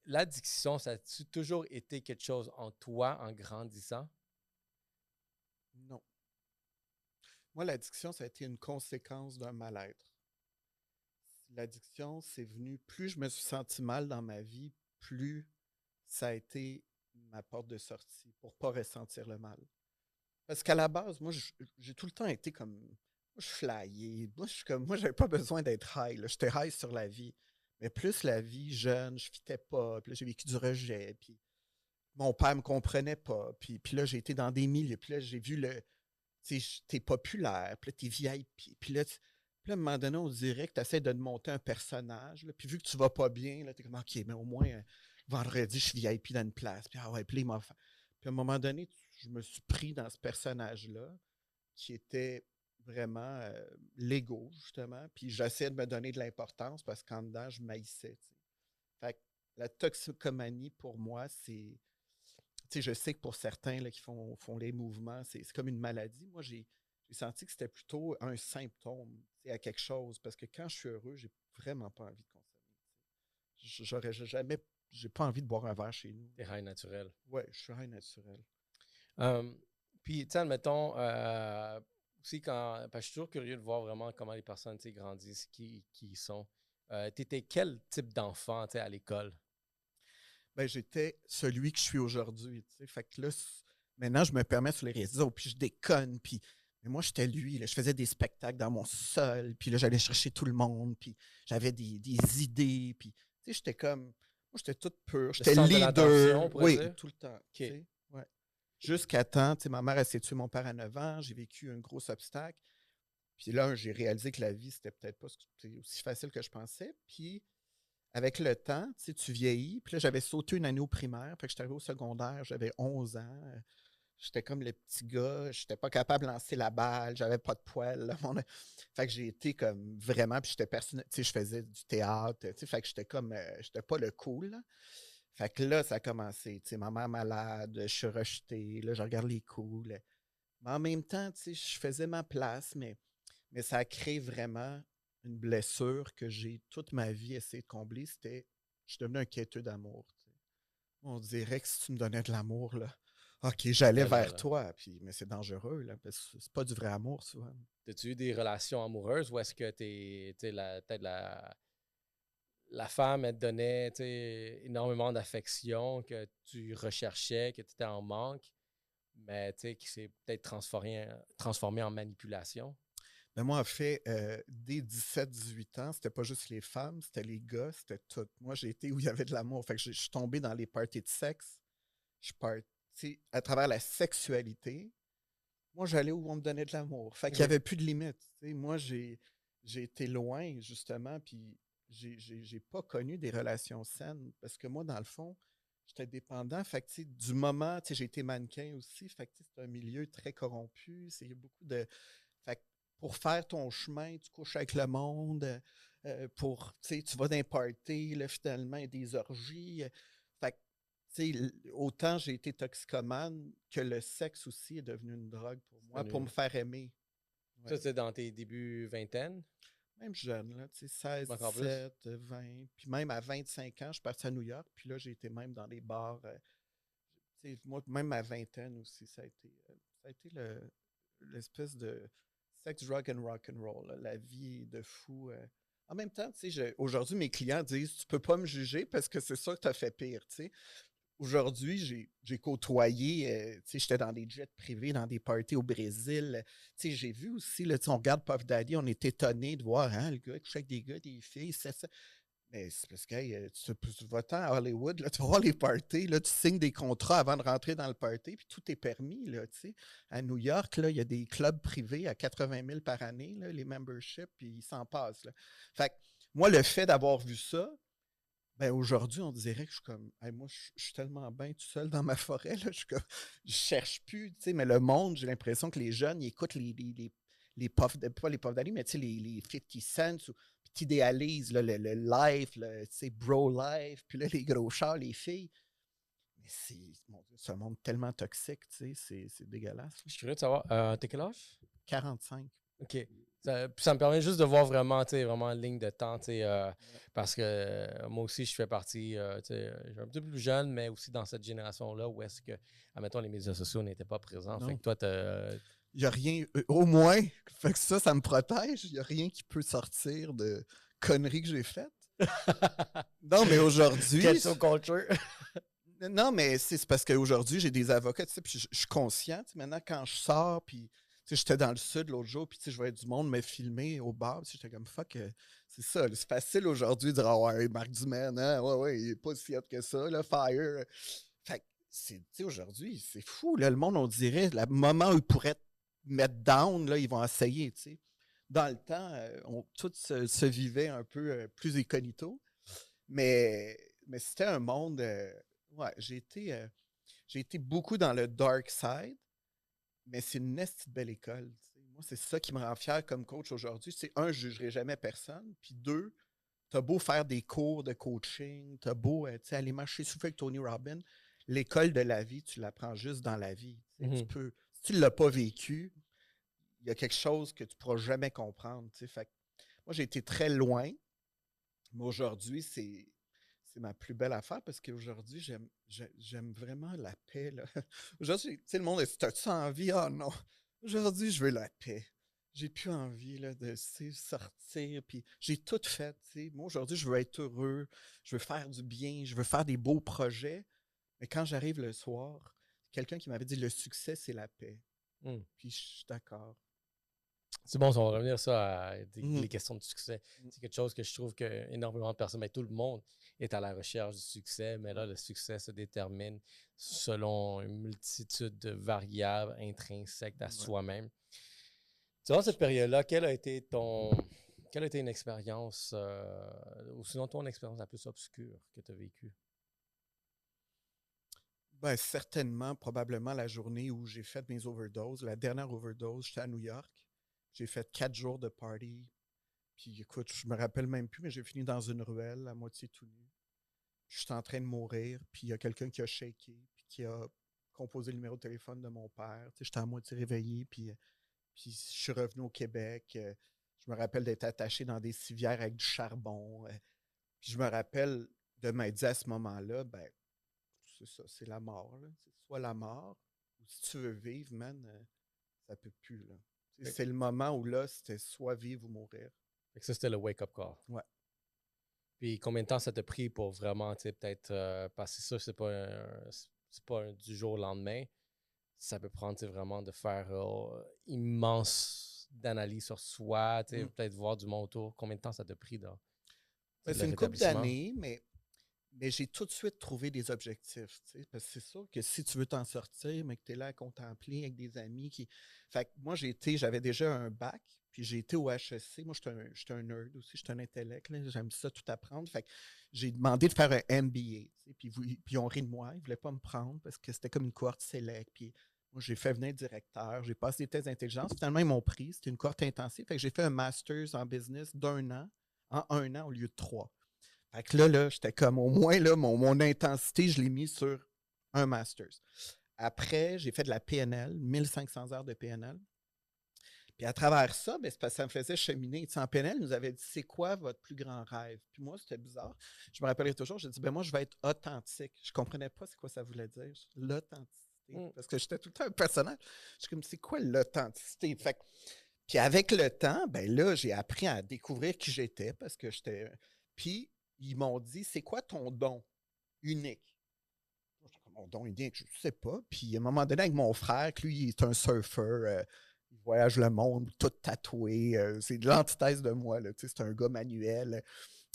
L'addiction, ça a-tu toujours été quelque chose en toi en grandissant? Non. Moi, l'addiction, ça a été une conséquence d'un mal-être. L'addiction, c'est venu, plus je me suis senti mal dans ma vie, plus ça a été ma porte de sortie pour ne pas ressentir le mal. Parce qu'à la base, moi, j'ai tout le temps été comme. Moi, je flyais. Moi, je suis comme. Moi, j'avais pas besoin d'être high. J'étais high sur la vie. Mais plus la vie, jeune, je fitais pas. Puis là, j'ai vécu du rejet. Puis mon père me comprenait pas. Puis là, j'ai été dans des milieux. Puis là, j'ai vu le. Tu sais, t'es populaire. Puis là, t'es VIP. Puis là, à un moment donné, on dirait que tu essaies de te monter un personnage. Là, puis vu que tu vas pas bien, là, t'es comme, OK, mais au moins, vendredi, je suis VIP dans une place. Puis, ah ouais, puis là, il m'a fait. Puis à un moment donné, je me suis pris dans ce personnage-là qui était vraiment l'ego, justement. Puis j'essayais de me donner de l'importance parce qu'en dedans, je maïssais. T'sais. Fait que la toxicomanie, pour moi, c'est. Tu sais, je sais que pour certains là, qui font les mouvements, c'est comme une maladie. Moi, j'ai senti que c'était plutôt un symptôme à quelque chose. Parce que quand je suis heureux, j'ai vraiment pas envie de consommer. J'aurais jamais. J'ai pas envie de boire un verre chez nous. Des rails naturels. Ouais, je suis high naturel. Puis, tu sais, admettons, aussi, parce que je suis toujours curieux de voir vraiment comment les personnes grandissent, qui ils sont. Tu étais quel type d'enfant à l'école? Ben, j'étais celui que je suis aujourd'hui. Fait que là, maintenant, je me permets sur les réseaux, puis je déconne, puis Mais moi, j'étais lui. Là. Je faisais des spectacles dans mon sol. Puis là, j'allais chercher tout le monde. Puis j'avais des idées. Puis, tu sais, j'étais comme. Moi, j'étais toute pure. Le J'étais centre de l'attention, leader. on pourrait Oui, dire. tout le temps. Tu OK. sais, ouais. Jusqu'à temps, tu sais, ma mère, elle s'est tuée mon père à 9 ans. J'ai vécu un gros obstacle. Puis là, j'ai réalisé que la vie, c'était peut-être pas aussi facile que je pensais. Puis avec le temps, tu sais, tu vieillis. Puis là, j'avais sauté une année au primaire. Fait que j'étais arrivé au secondaire, j'avais 11 ans. J'étais comme le petit gars. J'étais pas capable de lancer la balle. J'avais pas de poils. Là. Fait que j'ai été comme vraiment. Puis j'étais personnel. Tu sais, je faisais du théâtre. Tu sais, fait que j'étais comme. J'étais pas le cool. Là. Fait que là, ça a commencé. Tu sais, ma mère malade, je suis rejeté. Là, je regarde les coups. Là. Mais en même temps, tu sais, je faisais ma place, mais ça a créé vraiment une blessure que j'ai toute ma vie essayé de combler. Je suis devenu un quêteux d'amour. Tu sais. On dirait que si tu me donnais de l'amour, là, OK, j'allais T'étais là, vers là. toi, mais c'est dangereux, là, parce que c'est pas du vrai amour, souvent. As-tu eu des relations amoureuses ou est-ce que peut-être la femme, elle te donnait énormément d'affection, que tu recherchais, que tu étais en manque, mais qui s'est peut-être transformé en manipulation? Mais moi, en fait, dès 17-18 ans, c'était pas juste les femmes, c'était les gars, c'était tout. Moi, j'ai été où il y avait de l'amour. Fait que je suis tombé dans les parties de sexe. Je suis parti à travers la sexualité. Moi, j'allais où on me donnait de l'amour. Fait qu'il n'y OK. avait plus de limites. Tu sais. Moi, j'ai été loin, justement, puis j'ai pas connu des relations saines. Parce que moi, dans le fond, j'étais dépendant. Fait que, tu sais, du moment, tu sais, j'ai été mannequin aussi. Fait que, tu sais, c'est un milieu très corrompu. Il y a beaucoup de. Fait que pour faire ton chemin, tu couches avec le monde. Tu sais, tu vas dans un party, là, finalement, il y a des orgies. Fait que, tu sais, autant j'ai été toxicomane que le sexe aussi est devenu une drogue pour moi, pour me faire aimer. Ça, Ouais. c'était dans tes débuts vingtaine, Même jeune, là, tu sais, 16, encore plus? 17, 20. Puis même à 25 ans, je suis parti à New York. Puis là, j'ai été même dans les bars. Tu sais, moi, même à vingtaine aussi, ça a été l'espèce de sex, drug and rock and roll, là, la vie de fou. En même temps, tu sais, aujourd'hui, mes clients disent, tu peux pas me juger parce que c'est ça que tu as fait pire, tu sais. Aujourd'hui, j'ai côtoyé, tu sais, j'étais dans des jets privés, dans des parties au Brésil. Tu sais, j'ai vu aussi, là, tu sais, on regarde Puff Daddy, on est étonné de voir, hein, le gars qui couche avec des gars, des filles, c'est ça. Mais c'est parce que hey, tu vas-tant à Hollywood, là, tu vas voir les parties, là, tu signes des contrats avant de rentrer dans le party, puis tout est permis. Là, tu sais. À New York, là, il y a des clubs privés à 80 000 par année, là, les memberships, puis ils s'en passent. Là. Fait que moi, le fait d'avoir vu ça, ben aujourd'hui, on dirait que je suis comme, hey, moi, je suis tellement bien tout seul dans ma forêt, là, je cherche plus, tu sais, mais le monde, j'ai l'impression que les jeunes, ils écoutent les puffs, pas les puffs d'Ali, mais tu sais, les 50 cents, puis tu idéalises le life, tu sais, bro life, puis là, les gros chars, les filles. Mais mon Dieu, c'est un monde tellement toxique, tu sais, c'est dégueulasse. Je suis curieux de savoir, t'es quel âge? 45. OK. Ça me permet juste de voir vraiment, vraiment en ligne de temps, parce que moi aussi, je fais partie, je suis un petit peu plus jeune, mais aussi dans cette génération-là où est-ce que, admettons, les médias sociaux n'étaient pas présents. Fait Non. que toi, Il n'y a rien, au moins, fait que ça me protège. Il n'y a rien qui peut sortir de conneries que j'ai faites. Non, mais aujourd'hui. Cancel culture. Non, mais c'est parce qu'aujourd'hui, j'ai des avocats, tu sais, puis je suis conscient. Tu sais, maintenant, quand je sors, puis tu sais, j'étais dans le sud l'autre jour, puis tu sais, je voyais du monde me filmer au bar, puis j'étais comme fuck, c'est ça. Là, c'est facile aujourd'hui de dire ah ouais, Marc Dumaine, hein, ouais, ouais, il est pas si hot que ça, là, fire. Fait que, tu sais, aujourd'hui, c'est fou, là, le monde, on dirait, le moment où ils pourraient te mettre down, là, ils vont essayer, tu sais. Dans le temps, tout se vivait un peu plus incognito. Mais c'était un monde. Ouais, j'ai été beaucoup dans le dark side, mais c'est une esti de belle école. Tu sais. Moi, c'est ça qui me rend fier comme coach aujourd'hui. C'est un, je ne jugerai jamais personne. Puis deux, t'as beau faire des cours de coaching, t'as beau tu sais, aller marcher souffler avec Tony Robbins, l'école de la vie, tu l'apprends juste dans la vie. Tu sais. Si tu ne l'as pas vécu, il y a quelque chose que tu ne pourras jamais comprendre. Tu sais. Fait que moi, j'ai été très loin, mais aujourd'hui, c'est ma plus belle affaire parce qu'aujourd'hui, j'aime vraiment la paix. Là. Aujourd'hui, tu sais, le monde est t'as-tu envie? Ah non. Aujourd'hui, je veux la paix. J'ai plus envie là, de sortir. Puis j'ai tout fait. Tu sais. Moi, aujourd'hui, je veux être heureux. Je veux faire du bien. Je veux faire des beaux projets. Mais quand j'arrive le soir, quelqu'un qui m'avait dit le succès, c'est la paix. Mm. Puis je suis d'accord. C'est bon, on va revenir ça à les Mhm. questions de succès. C'est quelque chose que je trouve que énormément de personnes, mais tout le monde est à la recherche du succès, mais là, le succès se détermine selon une multitude de variables intrinsèques à Ouais. soi-même. Durant cette période-là, quelle a été une expérience, ou sinon ton expérience la plus obscure que tu as vécue? Ben, certainement, probablement la journée où j'ai fait mes overdoses. La dernière overdose, j'étais à New York. J'ai fait 4 jours de party. Puis écoute, je me rappelle même plus, mais j'ai fini dans une ruelle, à moitié tout nu. Je suis en train de mourir, puis il y a quelqu'un qui a shaké, puis qui a composé le numéro de téléphone de mon père. Tu sais, j'étais à moitié réveillé, puis je suis revenu au Québec. Je me rappelle d'être attaché dans des civières avec du charbon. Puis je me rappelle de m'être dit à ce moment-là, ben, c'est ça, c'est la mort. Là. C'est soit la mort, ou si tu veux vivre, man, ça peut plus. Là. Fait, C'est le moment où là, c'était soit vivre ou mourir. fait que ça, c'était le wake-up call. Ouais. Puis combien de temps ça t'a pris pour vraiment, tu sais, peut-être passer ça, c'est pas du jour au lendemain. Ça peut prendre, tu sais, vraiment de faire immense d'analyse sur soi, tu sais, Mm. peut-être voir du monde autour. Combien de temps ça t'a pris dans Ben, le c'est une couple rétablissement? d'années, mais j'ai tout de suite trouvé des objectifs. Parce que c'est sûr que si tu veux t'en sortir, mais que tu es là à contempler avec des amis qui. Fait que moi, j'avais déjà un bac, puis j'ai été au HEC. Moi, j'étais un nerd aussi, j'étais un intellect. Là, j'aime ça tout apprendre. Fait que j'ai demandé de faire un MBA. Puis ils ont ri de moi. Ils ne voulaient pas me prendre parce que c'était comme une cohorte select. Puis moi, j'ai fait venir le directeur. J'ai passé des tests d'intelligence. Finalement, ils m'ont pris. C'était une cohorte intensive. Fait que j'ai fait un master's en business d'1 an, en 1 an au lieu de 3. Fait que là, j'étais comme au moins, là, mon intensité, je l'ai mis sur un master's. Après, j'ai fait de la PNL, 1500 heures de PNL. Puis à travers ça, ben, c'est parce que ça me faisait cheminer. Tu sais, en PNL, ils nous avait dit, c'est quoi votre plus grand rêve? Puis moi, c'était bizarre. Je me rappellerai toujours, j'ai dit, ben moi, je vais être authentique. Je comprenais pas c'est quoi ça voulait dire, l'authenticité. Mm. Parce que j'étais tout le temps un personnage. Je suis comme, c'est quoi l'authenticité? Fait que, puis avec le temps, ben là, j'ai appris à découvrir qui j'étais parce que j'étais. Puis ils m'ont dit, c'est quoi ton don unique? J'étais comme, mon don unique, je ne sais pas. Puis à un moment donné, avec mon frère, que lui, il est un surfeur, il voyage le monde, tout tatoué. C'est de l'antithèse de moi, là, c'est un gars manuel.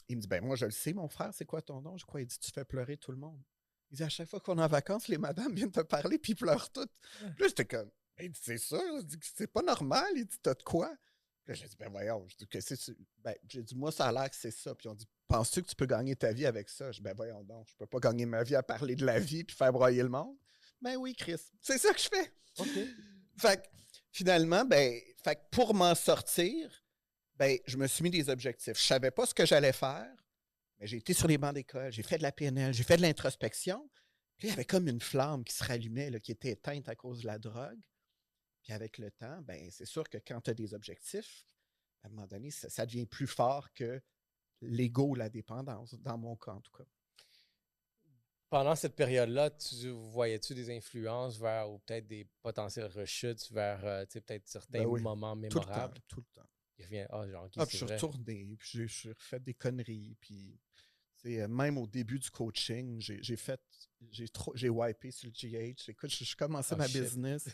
Il me dit, ben moi, je le sais, mon frère, c'est quoi ton don? Je crois, il dit, tu fais pleurer tout le monde. Il dit, à chaque fois qu'on est en vacances, les madames viennent te parler, puis ils pleurent toutes. Puis là, j'étais comme, il dit, c'est ça, c'est pas normal. Il dit, t'as de quoi? Puis là, j'ai dit, ben voyons, je dis, ben, j'ai dit, moi, ça a l'air que c'est ça. Puis on dit, penses-tu que tu peux gagner ta vie avec ça? Je dis, ben voyons donc, je peux pas gagner ma vie à parler de la vie puis faire broyer le monde. Ben oui, Chris, c'est ça que je fais. OK. Fait que finalement, ben, fait que pour m'en sortir, ben, je me suis mis des objectifs. Je savais pas ce que j'allais faire, mais j'ai été sur les bancs d'école, j'ai fait de la PNL, j'ai fait de l'introspection. Puis il y avait comme une flamme qui se rallumait, là, qui était éteinte à cause de la drogue. Puis avec le temps, ben, c'est sûr que quand tu as des objectifs, à un moment donné, ça devient plus fort que l'ego ou la dépendance, dans mon cas en tout cas. Pendant cette période-là, voyais-tu des influences vers, ou peut-être des potentielles rechutes vers, tu sais, peut-être certains Ben oui, moments tout le temps, mémorables? tout le temps. Il revient, ah, genre, OK, Ah, puis c'est je suis vrai. retourné, puis j'ai refait des conneries, puis même au début du coaching, j'ai wipé sur le GH. Écoute, je commençais Oh ma shit. business,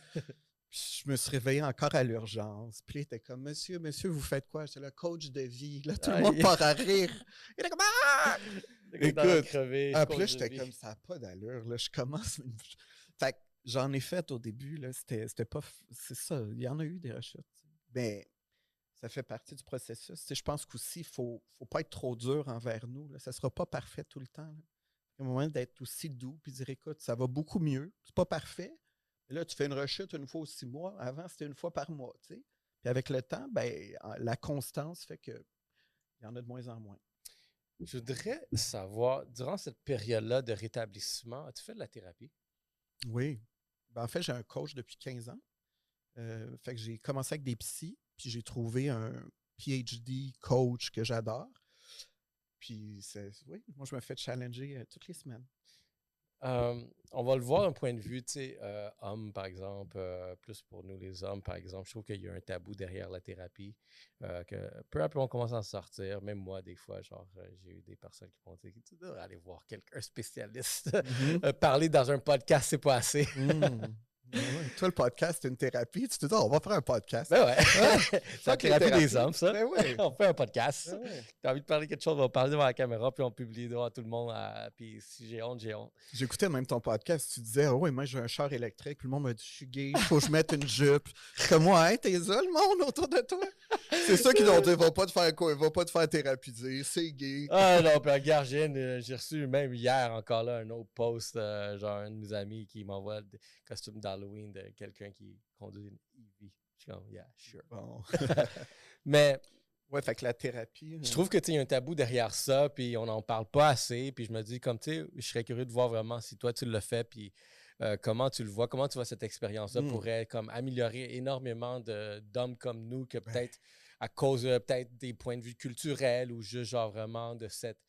puis je me suis réveillé encore à l'urgence. Puis là, il était comme, monsieur, vous faites quoi? J'étais le coach de vie. Là, tout le monde part à rire. Il était comme, ah! Écoute, Crevé, après, là, coach de j'étais vie. comme, ça n'a pas d'allure. Là, je commence. Fait que j'en ai fait au début. Là, c'était pas. C'est ça, il y en a eu des rechutes. Mais ça fait partie du processus. Tu sais, je pense qu'aussi, il ne faut pas être trop dur envers nous. Là. Ça ne sera pas parfait tout le temps. Là. Il y a un moment d'être aussi doux puis dire, écoute, ça va beaucoup mieux. C'est pas parfait. Mais là, tu fais une rechute une fois aux 6 mois. Avant, c'était une fois par mois. Tu sais. Puis avec le temps, ben, la constance fait qu'il y en a de moins en moins. Je voudrais savoir, durant cette période-là de rétablissement, as-tu fait de la thérapie? Oui. Ben, en fait, j'ai un coach depuis 15 ans. Fait que j'ai commencé avec des psys, puis j'ai trouvé un PhD coach que j'adore. Puis, oui, moi, je me fais challenger toutes les semaines. On va le voir d'un point de vue, tu sais, homme, par exemple, plus pour nous les hommes, par exemple. Je trouve qu'il y a un tabou derrière la thérapie, que peu à peu on commence à en sortir. Même moi, des fois, genre, j'ai eu des personnes qui m'ont dit, tu devrais aller voir quelqu'un spécialiste. Mhm. Parler dans un podcast, c'est pas assez. Ouais. Toi, le podcast, c'est une thérapie. Tu te dis, on va faire un podcast. Ben ouais. C'est la Fuck les thérapie des thérapies. hommes, ça. Ben ouais. On fait un podcast. Ben ouais. T'as envie de parler quelque chose, on va parler devant la caméra, puis on publie devant tout le monde. Puis si j'ai honte, j'ai honte. J'écoutais même ton podcast. Tu disais, oh, oui, moi, j'ai un char électrique. Puis le monde m'a dit, je suis gay, il faut que je mette une jupe. Comme moi, hein, t'es ça, le monde autour de toi. C'est ça qu'ils vont dire, va pas te faire quoi, va pas te faire thérapiser, c'est gay. Ah non, puis regarde, j'ai reçu même hier encore là un autre post, genre un de mes amis qui m'envoie des costumes d'Halloween de quelqu'un qui conduit une EV. Je suis comme, yeah, sure. Bon. Mais Ouais, fait que la thérapie. je trouve que tu sais, il y a un tabou derrière ça, puis on n'en parle pas assez. Puis je me dis, comme tu sais, je serais curieux de voir vraiment si toi tu le fais, puis comment tu le vois, comment tu vois cette expérience-là pourrait comme améliorer énormément d'hommes comme nous que peut-être à cause peut-être des points de vue culturels ou juste genre vraiment de cette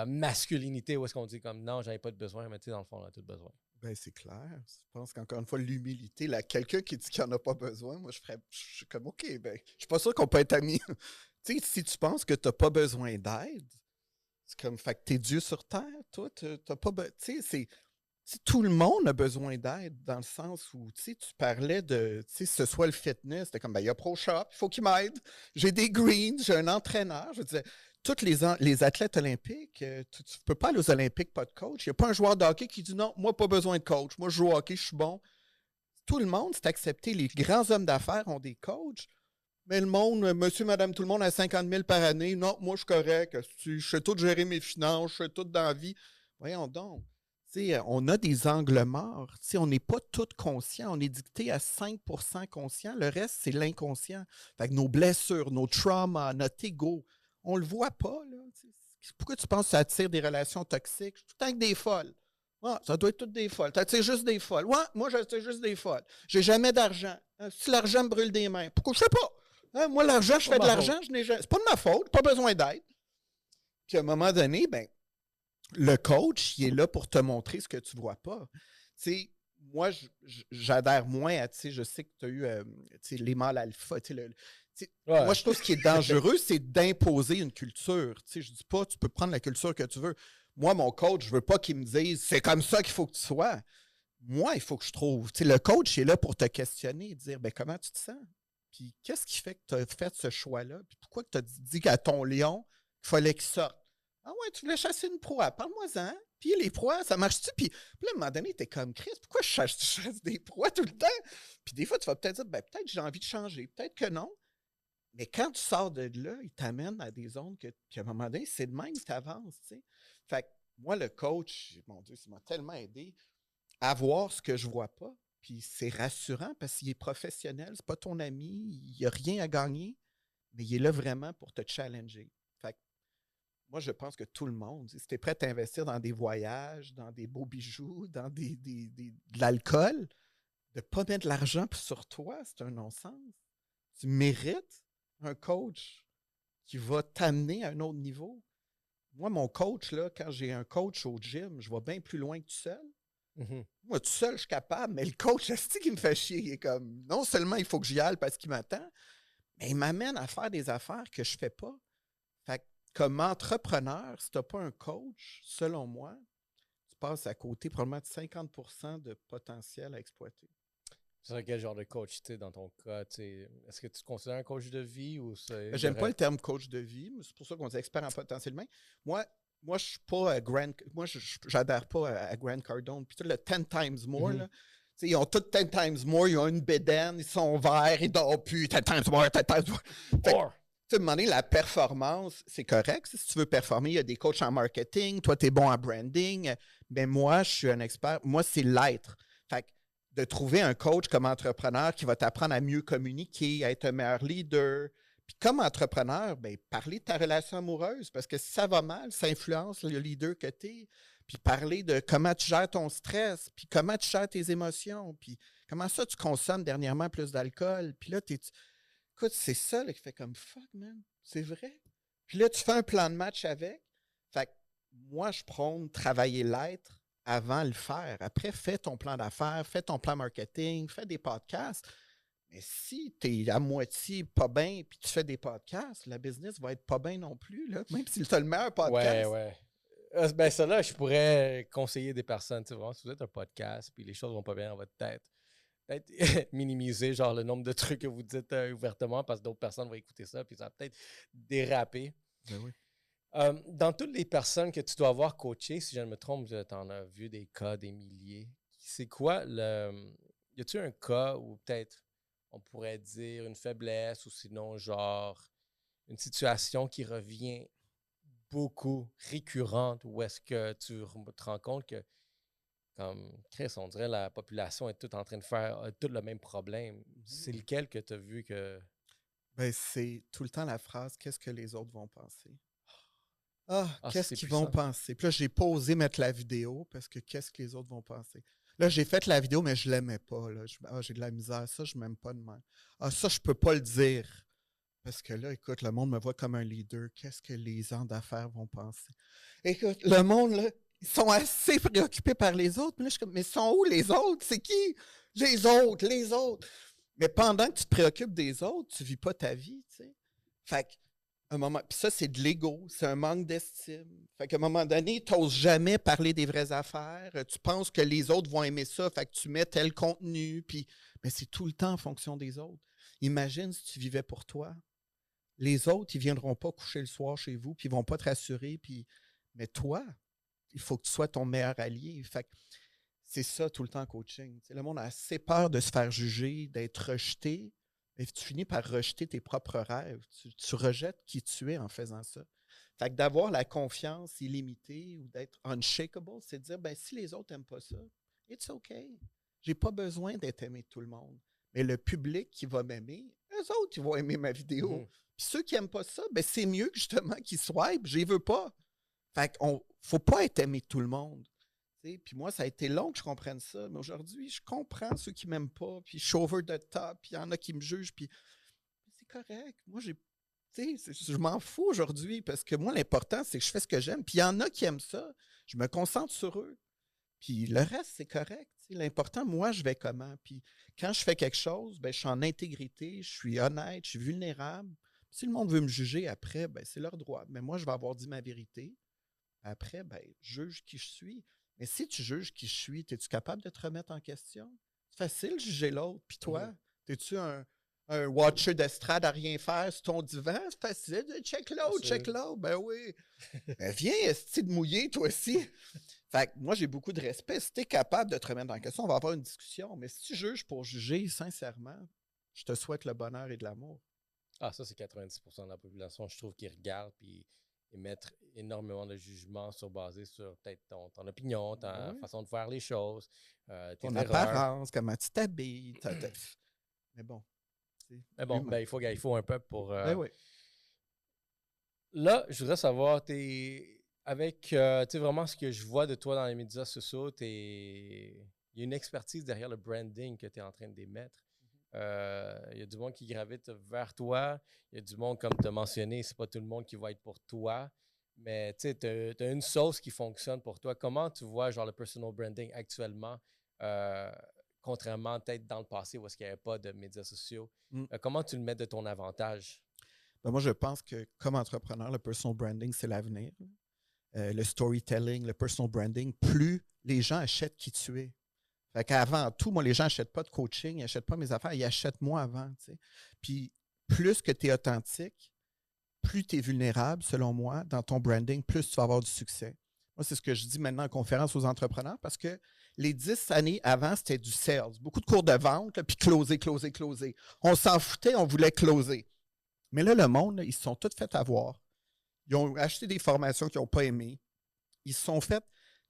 masculinité où est-ce qu'on dit comme non, j'en ai pas de besoin, mais tu sais, dans le fond, on a tout besoin. Ben, c'est clair. Je pense qu'encore une fois, l'humilité, quelqu'un qui dit qu'il n'en a pas besoin, moi, je suis comme, OK, ben, je suis pas sûr qu'on peut être amis. Tu sais, si tu penses que tu n'as pas besoin d'aide, c'est comme, fait que t'es Dieu sur terre, toi, t'as pas besoin. Tu sais, tout le monde a besoin d'aide dans le sens où, tu parlais de, tu sais, ce soit le fitness, c'était comme, ben, il y a ProShop, il faut qu'il m'aide. J'ai des greens, j'ai un entraîneur. Je disais, tous les athlètes olympiques, tu ne peux pas aller aux Olympiques, pas de coach. Il n'y a pas un joueur de hockey qui dit non, moi, pas besoin de coach. Moi, je joue au hockey, je suis bon. Tout le monde, c'est accepté. Les grands hommes d'affaires ont des coachs. Mais le monde, monsieur, madame, tout le monde a 50 000 par année. Non, moi, je suis correct. Je sais tout gérer mes finances, je sais tout dans la vie. Voyons donc. T'sais, on a des angles morts. T'sais, on n'est pas tous conscients. On est dicté à 5% conscient. Le reste, c'est l'inconscient. Fait que nos blessures, nos traumas, notre ego, on le voit pas. Là. Pourquoi tu penses que ça attire des relations toxiques? Tout le temps que des folles. Ah, ça doit être toutes des folles. Tu attires juste des folles. Ouais, moi, j'attire juste des folles. J'ai jamais d'argent. Si l'argent me brûle des mains, pourquoi? Je sais pas. Hein, moi, l'argent, je fais de l'argent. C'est pas de ma faute. Pas besoin d'aide. Puis à un moment donné, ben, le coach, il est là pour te montrer ce que tu ne vois pas. Tu sais, moi, j'adhère moins à, tu sais, je sais que tu as eu les mâles alpha. Moi, je trouve que ce qui est dangereux, c'est d'imposer une culture. Tu sais, je ne dis pas, tu peux prendre la culture que tu veux. Moi, mon coach, je ne veux pas qu'il me dise, c'est comme ça qu'il faut que tu sois. Moi, il faut que je trouve. Tu sais, le coach est là pour te questionner, dire, ben, comment tu te sens? Puis, qu'est-ce qui fait que tu as fait ce choix-là? Puis, pourquoi tu as dit qu'à ton lion, il fallait qu'il sorte? Ah ouais, tu voulais chasser une proie, parle-moi-en. Puis les proies, ça marche-tu? Puis là, à un moment donné, t'es comme Chris, pourquoi je chasse des proies tout le temps? Puis des fois, tu vas peut-être dire, ben peut-être j'ai envie de changer, peut-être que non. Mais quand tu sors de là, il t'amène à des zones qu'à un moment donné, c'est de même, il t'avance, tu sais. Fait que moi, le coach, mon Dieu, ça m'a tellement aidé à voir ce que je vois pas. Puis c'est rassurant parce qu'il est professionnel, c'est pas ton ami, il n'y a rien à gagner, mais il est là vraiment pour te challenger. Fait que moi, je pense que tout le monde, si tu es prêt à investir dans des voyages, dans des beaux bijoux, dans de l'alcool, de ne pas mettre de l'argent sur toi, c'est un non-sens. Tu mérites un coach qui va t'amener à un autre niveau. Moi, mon coach, là, quand j'ai un coach au gym, je vais bien plus loin que tout seul. Moi, tout seul, je suis capable, mais le coach, c'est qui me fait chier. Il est comme, non seulement il faut que j'y aille parce qu'il m'attend, mais il m'amène à faire des affaires que je ne fais pas. Fait que, comme entrepreneur, si tu n'as pas un coach, selon moi, tu passes à côté probablement de 50% de potentiel à exploiter. C'est quel genre de coach, tu sais, dans ton cas? Est-ce que tu te considères un coach de vie ou c'est. J'aime pas le terme coach de vie, mais c'est pour ça qu'on dit expert en potentiel humain. Moi, je suis pas moi, j'adhère pas à Grant Cardone. Puis tout le 10 times more, là. T'sais, ils ont tout 10 times more, ils ont une bédaine, ils sont verts, ils dorment plus, 10 times more, 10 times more. Fait, à un moment donné, la performance, c'est correct. Si tu veux performer, il y a des coachs en marketing, toi, tu es bon en branding, mais moi, je suis un expert. Moi, c'est l'être. Fait que de trouver un coach comme entrepreneur qui va t'apprendre à mieux communiquer, à être un meilleur leader. Puis comme entrepreneur, ben, parler de ta relation amoureuse, parce que si ça va mal, ça influence le leader que tu es. Puis parler de comment tu gères ton stress, puis comment tu gères tes émotions, puis comment ça tu consommes dernièrement plus d'alcool. Puis là, écoute, c'est ça là, qui fait comme fuck, man. C'est vrai. Puis là, tu fais un plan de match avec. Fait que moi, je prône travailler l'être avant le faire. Après, fais ton plan d'affaires, fais ton plan marketing, fais des podcasts. Mais si tu es à moitié pas bien puis tu fais des podcasts, la business va être pas bien non plus, là, même si tu as le meilleur podcast. Ouais. Ben, ça là, je pourrais conseiller des personnes. Tu sais, vraiment, si vous êtes un podcast puis les choses vont pas bien dans votre tête, peut-être minimiser genre le nombre de trucs que vous dites ouvertement parce que d'autres personnes vont écouter ça puis ça va peut-être déraper. Ben oui. Dans toutes les personnes que tu dois avoir coachées, si je ne me trompe, tu en as vu des cas, des milliers. C'est quoi le. Y a-t-il un cas où peut-être on pourrait dire une faiblesse ou sinon genre une situation qui revient beaucoup récurrente où est-ce que tu te rends compte que comme Chris, on dirait la population est toute en train de faire tout le même problème. C'est lequel que tu as vu que. Ben, c'est tout le temps la phrase « Qu'est-ce que les autres vont penser? » Ah, Ah, qu'est-ce c'est qu'ils vont puissant. penser? Puis là, j'ai pas osé mettre la vidéo parce que qu'est-ce que les autres vont penser? Là, j'ai fait la vidéo, mais je l'aimais pas. Là. J'ai de la misère. Ça, je m'aime pas de même. Ah, ça, je peux pas le dire. Parce que là, écoute, le monde me voit comme un leader. Qu'est-ce que les gens d'affaires vont penser? Écoute, le monde, là, ils sont assez préoccupés par les autres. Mais là, je suis comme, mais sont où les autres? C'est qui? Les autres, les autres. Mais pendant que tu te préoccupes des autres, tu vis pas ta vie, tu sais. Fait que, un moment, puis ça, c'est de l'ego, c'est un manque d'estime. Fait qu'à un moment donné, tu n'oses jamais parler des vraies affaires. Tu penses que les autres vont aimer ça, fait que tu mets tel contenu, puis, mais c'est tout le temps en fonction des autres. Imagine si tu vivais pour toi. Les autres, ils ne viendront pas coucher le soir chez vous, puis ils ne vont pas te rassurer, puis, mais toi, il faut que tu sois ton meilleur allié. Fait que c'est ça tout le temps en coaching. Tu sais, le monde a assez peur de se faire juger, d'être rejeté. Et tu finis par rejeter tes propres rêves. Tu rejettes qui tu es en faisant ça. Fait que d'avoir la confiance illimitée ou d'être unshakable, c'est de dire ben, si les autres n'aiment pas ça, it's okay. J'ai pas besoin d'être aimé de tout le monde. Mais le public qui va m'aimer, eux autres, ils vont aimer ma vidéo. Mhm. Puis ceux qui n'aiment pas ça, ben, c'est mieux que justement qu'ils swipe. Je les veux pas. Fait qu'on faut pas être aimé de tout le monde. Puis moi, ça a été long que je comprenne ça, mais aujourd'hui, je comprends ceux qui m'aiment pas, puis je suis over the top, puis il y en a qui me jugent, puis c'est correct. Moi, je m'en fous aujourd'hui parce que moi, l'important, c'est que je fais ce que j'aime, puis il y en a qui aiment ça. Je me concentre sur eux, puis le reste, c'est correct. L'important, moi, je vais comment? Puis quand je fais quelque chose, ben, je suis en intégrité, je suis honnête, je suis vulnérable. Si le monde veut me juger après, ben, c'est leur droit. Mais moi, je vais avoir dit ma vérité. Après, ben, juge qui je suis. Mais si tu juges qui je suis, es-tu capable de te remettre en question? C'est facile de juger l'autre. Puis toi, es-tu un watcher d'estrade à rien faire sur ton divan? C'est facile. Check l'autre, check l'autre. Ben oui. Ben viens, esti de mouiller, toi aussi. Fait que moi, j'ai beaucoup de respect. Si tu es capable de te remettre en question, on va avoir une discussion. Mais si tu juges pour juger, sincèrement, je te souhaite le bonheur et de l'amour. Ah, ça, c'est 90% de la population, je trouve, qui regarde puis émettre énormément de jugements basés sur peut-être ton opinion, ta Oui. façon de faire les choses, tes Ton erreurs. apparence, comment tu t'habilles. Mais bon, c'est Mais bon, humain. ben, il faut un peuple pour. Ben oui. Là, je voudrais savoir, avec tu sais, vraiment ce que je vois de toi dans les médias sociaux, il y a une expertise derrière le branding que tu es en train d'émettre. Il y a du monde qui gravite vers toi. Il y a du monde, comme tu as mentionné, c'est pas tout le monde qui va être pour toi. Mais tu sais, tu as une sauce qui fonctionne pour toi. Comment tu vois genre le personal branding actuellement, euh, contrairement peut-être dans le passé où est-ce qu'il n'y avait pas de médias sociaux? Mm. Comment tu le mets de ton avantage? Ben, moi, je pense que comme entrepreneur, le personal branding, c'est l'avenir. Le storytelling, le personal branding, plus les gens achètent qui tu es. Fait qu'avant tout, moi, les gens n'achètent pas de coaching, ils n'achètent pas mes affaires, ils achètent moi avant. T'sais. Puis plus que tu es authentique, plus tu es vulnérable, selon moi, dans ton branding, plus tu vas avoir du succès. Moi, c'est ce que je dis maintenant en conférence aux entrepreneurs parce que les 10 années avant, c'était du sales. Beaucoup de cours de vente, là, puis closer, closer, closer. On s'en foutait, on voulait closer. Mais là, le monde, là, ils se sont tous fait avoir. Ils ont acheté des formations qu'ils n'ont pas aimées. Ils se sont fait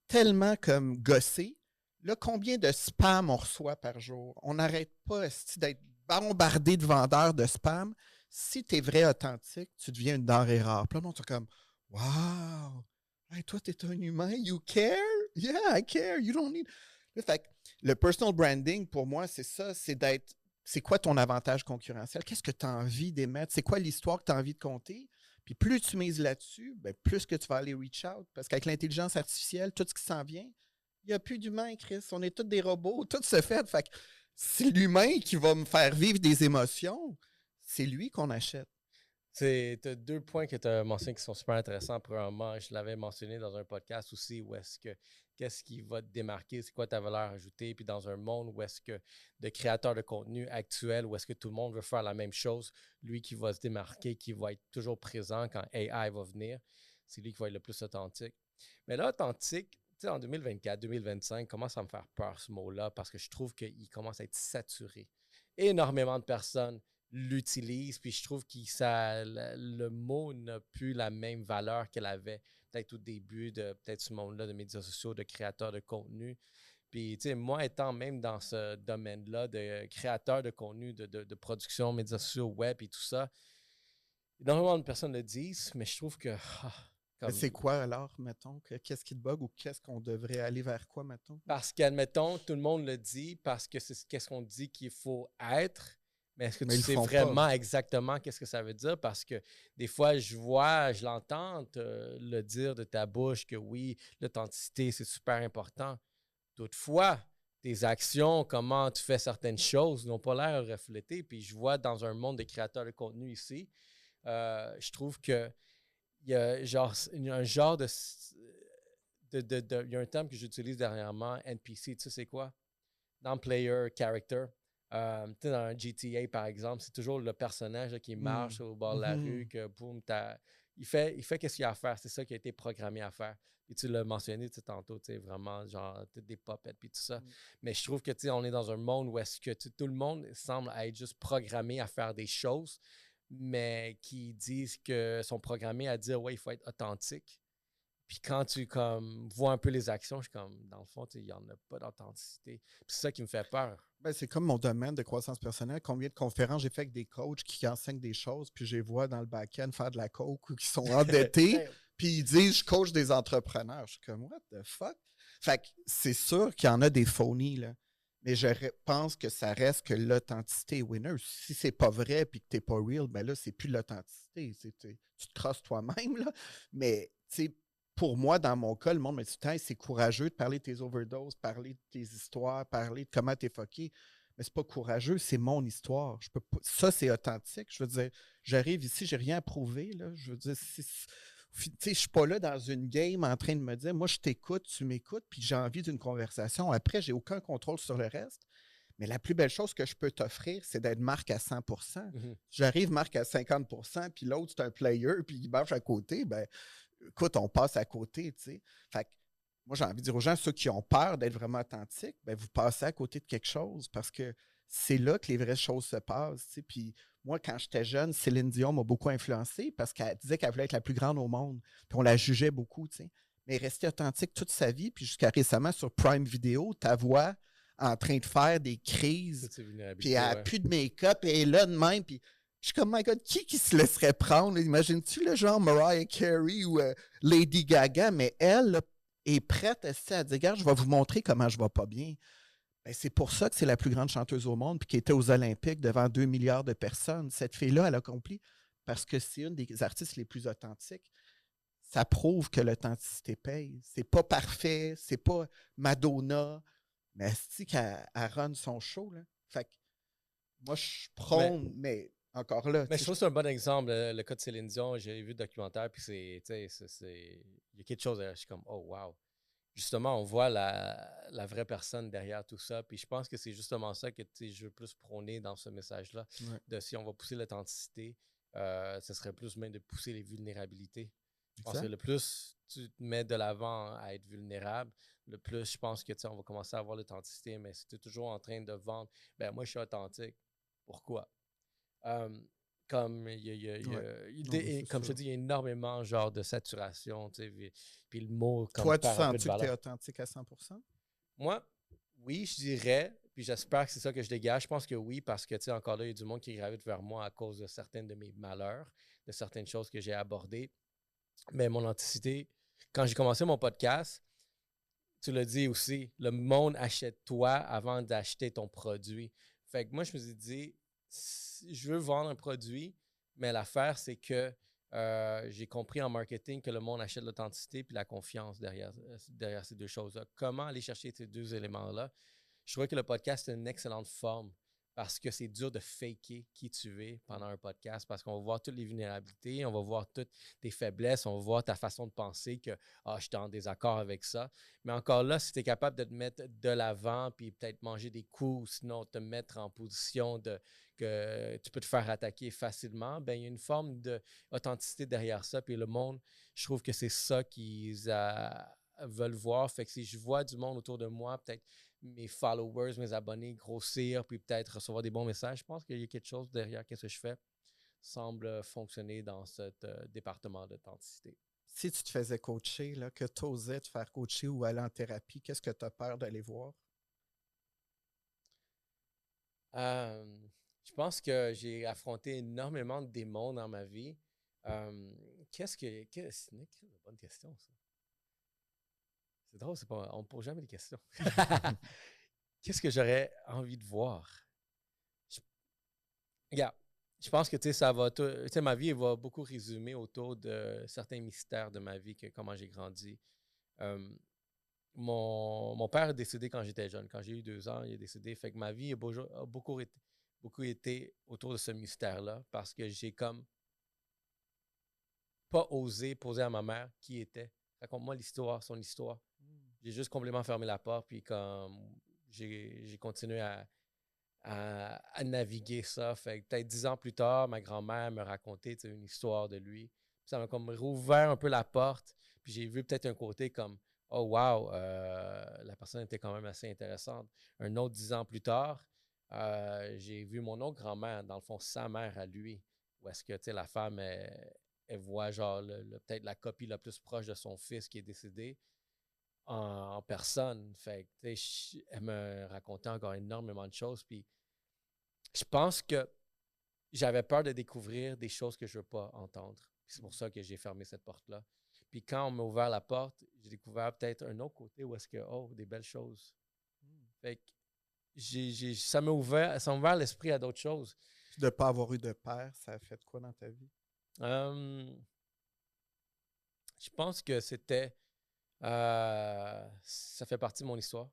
tellement comme gosser. Là, combien de spam on reçoit par jour? On n'arrête pas d'être bombardé de vendeurs de spam. Si tu es vrai authentique, tu deviens une denrée rare. Puis là, on est comme wow! Hey, toi, tu es un humain, you care? Yeah, I care. You don't need. Là, fait que le personal branding, pour moi, c'est ça, c'est d'être. C'est quoi ton avantage concurrentiel? Qu'est-ce que tu as envie d'émettre? C'est quoi l'histoire que tu as envie de compter? Puis plus tu mises là-dessus, ben plus que tu vas aller reach out. Parce qu'avec l'intelligence artificielle, tout ce qui s'en vient, il n'y a plus d'humains, Chris. On est tous des robots, tout se fait. Fait que c'est l'humain qui va me faire vivre des émotions. C'est lui qu'on achète. Tu as deux points que tu as mentionnés qui sont super intéressants. Premièrement, je l'avais mentionné dans un podcast aussi, où est-ce que qu'est-ce qui va te démarquer, c'est quoi ta valeur ajoutée. Puis dans un monde où est-ce que de créateurs de contenu actuels, où est-ce que tout le monde veut faire la même chose, lui qui va se démarquer, qui va être toujours présent quand AI va venir, c'est lui qui va être le plus authentique. Mais là, authentique, tu sais, en 2024, 2025, commence à me faire peur ce mot-là parce que je trouve qu'il commence à être saturé. Énormément de personnes l'utilisent, puis je trouve que le mot n'a plus la même valeur qu'elle avait peut-être au début de peut-être ce monde-là de médias sociaux, de créateurs de contenu. Puis, tu sais, moi, étant même dans ce domaine-là de créateur de contenu, de production, médias sociaux, web et tout ça, énormément de personnes le disent, mais je trouve que Mais comme c'est quoi alors, mettons? Qu'est-ce qui te bug ou qu'est-ce qu'on devrait aller vers quoi, mettons? parce qu'admettons, tout le monde le dit, parce que c'est qu'est-ce qu'on dit qu'il faut être, mais est-ce que Mais tu ils le sais font pas. vraiment exactement qu'est-ce que ça veut dire? Parce que des fois, je l'entends le dire de ta bouche que oui, l'authenticité, c'est super important. Toutefois, tes actions, comment tu fais certaines choses, n'ont pas l'air reflétées. Puis je vois dans un monde de créateurs de contenu ici, je trouve que il y a un genre il y a un terme que j'utilise dernièrement, NPC, tu sais c'est quoi? Non-player character. Tu sais, dans un GTA, par exemple, c'est toujours le personnage là, qui Hmm. marche au bord de la rue, Mhm. que boum, il fait qu'est-ce qu'il a à faire. C'est ça qui a été programmé à faire. Puis tu l'as mentionné tantôt, tu sais, vraiment, genre, des puppets, puis tout ça. Mais je trouve que, tu sais, on est dans un monde où est-ce que tout le monde semble être juste programmé à faire des choses, mais qui disent que sont programmés à dire, ouais, il faut être authentique. Puis quand tu comme, vois un peu les actions, je suis comme, dans le fond, il n'y en a pas d'authenticité. Puis c'est ça qui me fait peur. Ben, c'est comme mon domaine de croissance personnelle. Combien de conférences j'ai fait avec des coachs qui enseignent des choses, puis je les vois dans le back-end faire de la coke ou qui sont endettés, Damn. puis ils disent je coach des entrepreneurs. Je suis comme what the fuck? Fait que c'est sûr qu'il y en a des phonies, là. Mais pense que ça reste que l'authenticité est winner. Si c'est pas vrai puis que t'es pas real, ben là, c'est plus l'authenticité. Tu te crosses toi-même, là. Mais tu sais, pour moi, dans mon cas, le monde me dit c'est courageux de parler de tes overdoses, parler de tes histoires, parler de comment t'es fucké. Mais c'est pas courageux, c'est mon histoire. Je peux pas, ça, c'est authentique. Je veux dire, j'arrive ici, j'ai rien à prouver. Là. Je veux dire, je suis pas là dans une game en train de me dire, moi, je t'écoute, tu m'écoutes, puis j'ai envie d'une conversation. Après, j'ai aucun contrôle sur le reste. Mais la plus belle chose que je peux t'offrir, c'est d'être Marc à 100%. Mhm. J'arrive Marc à 50%, puis l'autre, c'est un player, puis il marche à côté, ben écoute, on passe à côté, tu sais. Fait que moi, j'ai envie de dire aux gens, ceux qui ont peur d'être vraiment authentiques, ben, vous passez à côté de quelque chose parce que c'est là que les vraies choses se passent, tu sais. Puis moi, quand j'étais jeune, Céline Dion m'a beaucoup influencé parce qu'elle disait qu'elle voulait être la plus grande au monde. Puis on la jugeait beaucoup, tu sais. Mais elle restait authentique toute sa vie. Puis jusqu'à récemment, sur Prime Video, ta voix en train de faire des crises. Toutes ces Puis elle vulnérabilités, n'a ouais. plus de make-up et elle est là de même. Puis je suis comme, my God, qui se laisserait prendre? Imagines-tu le genre Mariah Carey ou Lady Gaga, mais elle là, est prête à dire, regarde, je vais vous montrer comment je ne vais pas bien. Ben, c'est pour ça que c'est la plus grande chanteuse au monde, puis qui était aux Olympiques devant 2 milliards de personnes. Cette fille-là, elle a accompli parce que c'est une des artistes les plus authentiques. Ça prouve que l'authenticité paye. C'est pas parfait, c'est pas Madonna, mais c'est qu'elle run son show. Là. Fait que moi, je Mais, prône, mais encore là, mais je trouve que c'est un bon exemple, le cas de Céline Dion. J'ai vu le documentaire, puis il y a quelque chose, je suis comme, oh wow. Justement, on voit la vraie personne derrière tout ça. Puis je pense que c'est justement ça que je veux plus prôner dans ce message-là. ouais, De si on va pousser l'authenticité, ce serait plus même de pousser les vulnérabilités. Je pense que exact. le plus tu te mets de l'avant à être vulnérable, le plus je pense que on va commencer à avoir l'authenticité. Mais si tu es toujours en train de vendre, ben moi je suis authentique. Pourquoi? Euh, comme Ouais. Non, mais c'est comme je te sûr. dis, il y a énormément genre de saturation, tu sais, puis le mot comme Toi, tu perd un peu de sens-tu que tu es valeur. authentique à 100%? Moi, oui, je dirais, puis j'espère que c'est ça que je dégage. Je pense que oui, parce que, tu sais, encore là, il y a du monde qui gravite vers moi à cause de certaines de mes malheurs, de certaines choses que j'ai abordées. Mais mon authenticité, quand j'ai commencé mon podcast, tu l'as dit aussi, le monde achète toi avant d'acheter ton produit. Fait que moi, je me suis dit, je veux vendre un produit, mais l'affaire, c'est que j'ai compris en marketing que le monde achète l'authenticité puis la confiance derrière ces deux choses-là. Comment aller chercher ces deux éléments-là? Je trouvais que le podcast est une excellente forme parce que c'est dur de faker qui tu es pendant un podcast parce qu'on va voir toutes les vulnérabilités, on va voir toutes tes faiblesses, on va voir ta façon de penser que je suis en désaccord avec ça. Mais encore là, si tu es capable de te mettre de l'avant puis peut-être manger des coups ou sinon te mettre en position de que tu peux te faire attaquer facilement, ben il y a une forme d'authenticité derrière ça. Puis le monde, je trouve que c'est ça qu'ils veulent voir. Fait que si je vois du monde autour de moi, peut-être mes followers, mes abonnés grossir, puis peut-être recevoir des bons messages. Je pense qu'il y a quelque chose derrière ce que je fais semble fonctionner dans ce département d'authenticité. Si tu te faisais coacher, là, que tu osais te faire coacher ou aller en thérapie, qu'est-ce que tu as peur d'aller voir? Je pense que j'ai affronté énormément de démons dans ma vie. C'est une bonne question, ça. C'est drôle, on ne pose jamais des questions. Qu'est-ce que j'aurais envie de voir? Regarde, je pense que ça va ma vie va beaucoup résumer autour de certains mystères de ma vie, comment j'ai grandi. Mon père est décédé quand j'étais jeune. Quand j'ai eu 2 ans, il est décédé. Fait que ma vie a beaucoup été autour de ce mystère-là parce que j'ai comme pas osé poser à ma mère qui était. Raconte-moi l'histoire, son histoire. J'ai juste complètement fermé la porte, puis comme j'ai continué à naviguer ça. Fait que peut-être 10 ans plus tard, ma grand-mère me racontait une histoire de lui. Puis ça m'a comme rouvert un peu la porte. Puis j'ai vu peut-être un côté comme oh wow, la personne était quand même assez intéressante. Un autre 10 ans plus tard, j'ai vu mon autre grand-mère, dans le fond, sa mère à lui, où est-ce que la femme, elle voit genre peut-être la copie la plus proche de son fils qui est décédé en personne. Fait que, elle me racontait encore énormément de choses. Puis je pense que j'avais peur de découvrir des choses que je ne veux pas entendre. Puis c'est pour ça que j'ai fermé cette porte-là. Puis quand on m'a ouvert la porte, j'ai découvert peut-être un autre côté où est-ce que, des belles choses. Fait que ça m'a ouvert l'esprit à d'autres choses. De ne pas avoir eu de père, ça a fait quoi dans ta vie? Je pense que ça fait partie de mon histoire.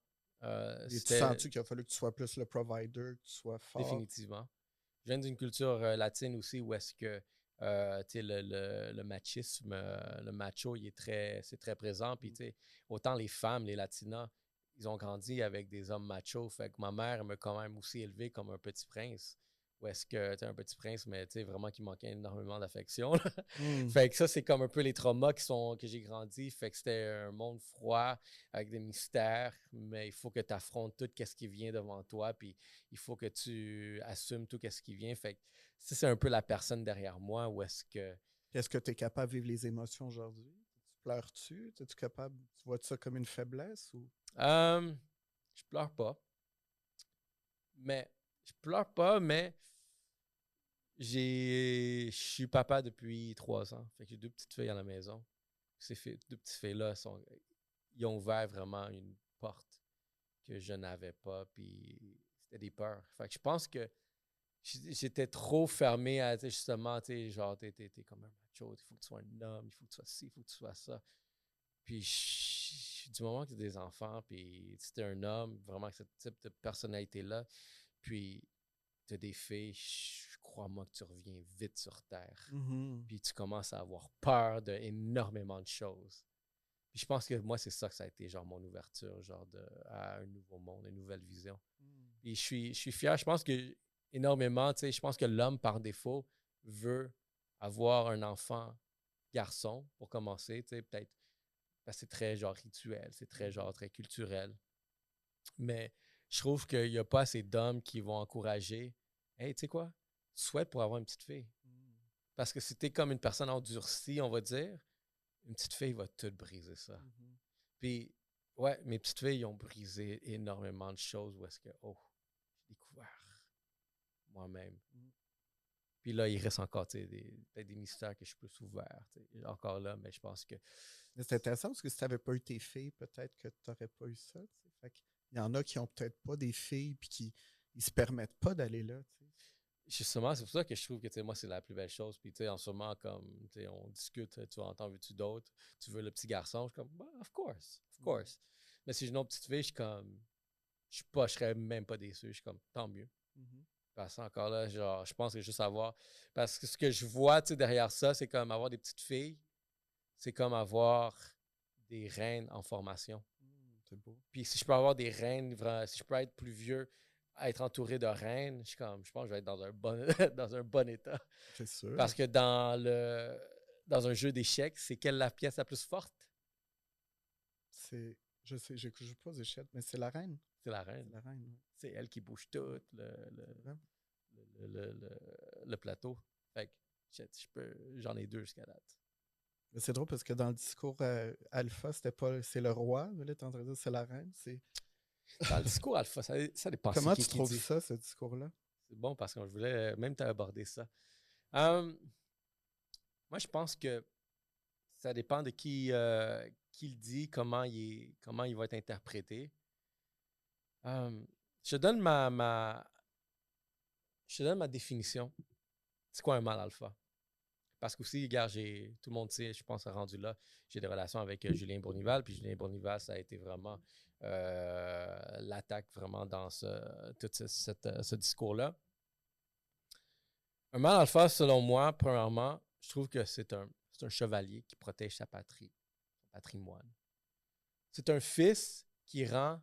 Et tu sens-tu qu'il a fallu que tu sois plus le provider, que tu sois fort? Définitivement. Je viens d'une culture latine aussi où est-ce que le machisme, le macho, c'est très présent. Puis autant les femmes, les latinas, ils ont grandi avec des hommes machos. Fait que ma mère m'a quand même aussi élevé comme un petit prince. Ou est-ce que tu es un petit prince, mais vraiment qui manquait énormément d'affection. Fait que ça, c'est comme un peu les traumas que j'ai grandi. Fait que c'était un monde froid avec des mystères, mais il faut que tu affrontes tout ce qui vient devant toi, puis il faut que tu assumes tout ce qui vient. Fait que c'est un peu la personne derrière moi où est-ce que... Est-ce que tu es capable de vivre les émotions aujourd'hui? Tu pleures-tu? Es-tu capable? Tu vois ça comme une faiblesse? Ou... Je pleure pas. Mais je suis papa depuis 3 ans. Fait que j'ai 2 petites filles à la maison. Ces 2 petites filles-là, ils ont ouvert vraiment une porte que je n'avais pas. Puis c'était des peurs. Fait que je pense que j'étais trop fermé à, justement, genre, t'es comme un macho, il faut que tu sois un homme, il faut que tu sois ci, il faut que tu sois ça. Puis du moment que tu as des enfants, puis tu es un homme, vraiment avec ce type de personnalité-là, puis tu as des filles, crois-moi que tu reviens vite sur Terre. Puis tu commences à avoir peur d'énormément de choses. Puis je pense que moi, c'est ça que ça a été, genre, mon ouverture, genre, à un nouveau monde, une nouvelle vision. Puis je suis fier. Je pense que énormément, je pense que l'homme, par défaut, veut avoir un enfant garçon, pour commencer, peut-être, parce que c'est très, genre, rituel, c'est très, genre, très culturel. Mais je trouve qu'il n'y a pas assez d'hommes qui vont encourager. Hey, tu sais quoi? Souhaite pour avoir une petite fille. Parce que si tu es comme une personne endurcie, on va dire, une petite fille va tout briser ça. Puis, ouais, mes petites filles ont brisé énormément de choses où est-ce que, j'ai découvert moi-même. Puis là, il reste encore peut-être des mystères que je suis plus ouvert. Encore là, mais je pense que. C'est intéressant parce que si tu n'avais pas eu tes filles, peut-être que tu n'aurais pas eu ça. Fait il y en a qui n'ont peut-être pas des filles puis qui ne se permettent pas d'aller là. Justement, c'est pour ça que je trouve que moi, c'est la plus belle chose. Puis en ce moment, comme on discute, tu entends, veux-tu d'autres? Tu veux le petit garçon? Je suis comme, of course, of course. Mais si j'ai une autre petite fille, je suis comme, je serais même pas déçu. Je suis comme, tant mieux. Parce que encore là, genre, je pense que juste avoir. Parce que ce que je vois, tu sais, derrière ça, c'est comme avoir des petites filles, c'est comme avoir des reines en formation. C'est beau. Puis si je peux avoir des reines, si je peux être plus vieux, être entouré de reines, je pense que je vais être dans un bon, dans un bon état. C'est sûr. Parce que dans un jeu d'échecs, c'est quelle la pièce la plus forte? Je sais, je joue pas aux échecs, mais c'est la reine. C'est la C'est reine. la reine, oui. C'est elle qui bouge tout Vraiment. le plateau. Fait que j'en ai deux jusqu'à date. Mais c'est drôle parce que dans le discours alpha, c'est le roi, mais là, t'es en train de dire c'est la reine. Dans le discours alpha, ça dépend Comment qui tu trouves dit. ça, ce discours-là? C'est bon parce que je voulais même t'aborder ça. Moi, je pense que ça dépend de qui le dit, comment il va être interprété. Je te donne je te donne ma définition. C'est quoi un mâle alpha? Parce qu'aussi, regarde, tout le monde sait, je pense, rendu là, j'ai des relations avec Julien Bournival, puis Julien Bournival, ça a été vraiment l'attaque vraiment dans tout ce discours-là. Un mâle alpha, selon moi, premièrement, je trouve que c'est un chevalier qui protège sa patrie, son patrimoine. C'est un fils qui rend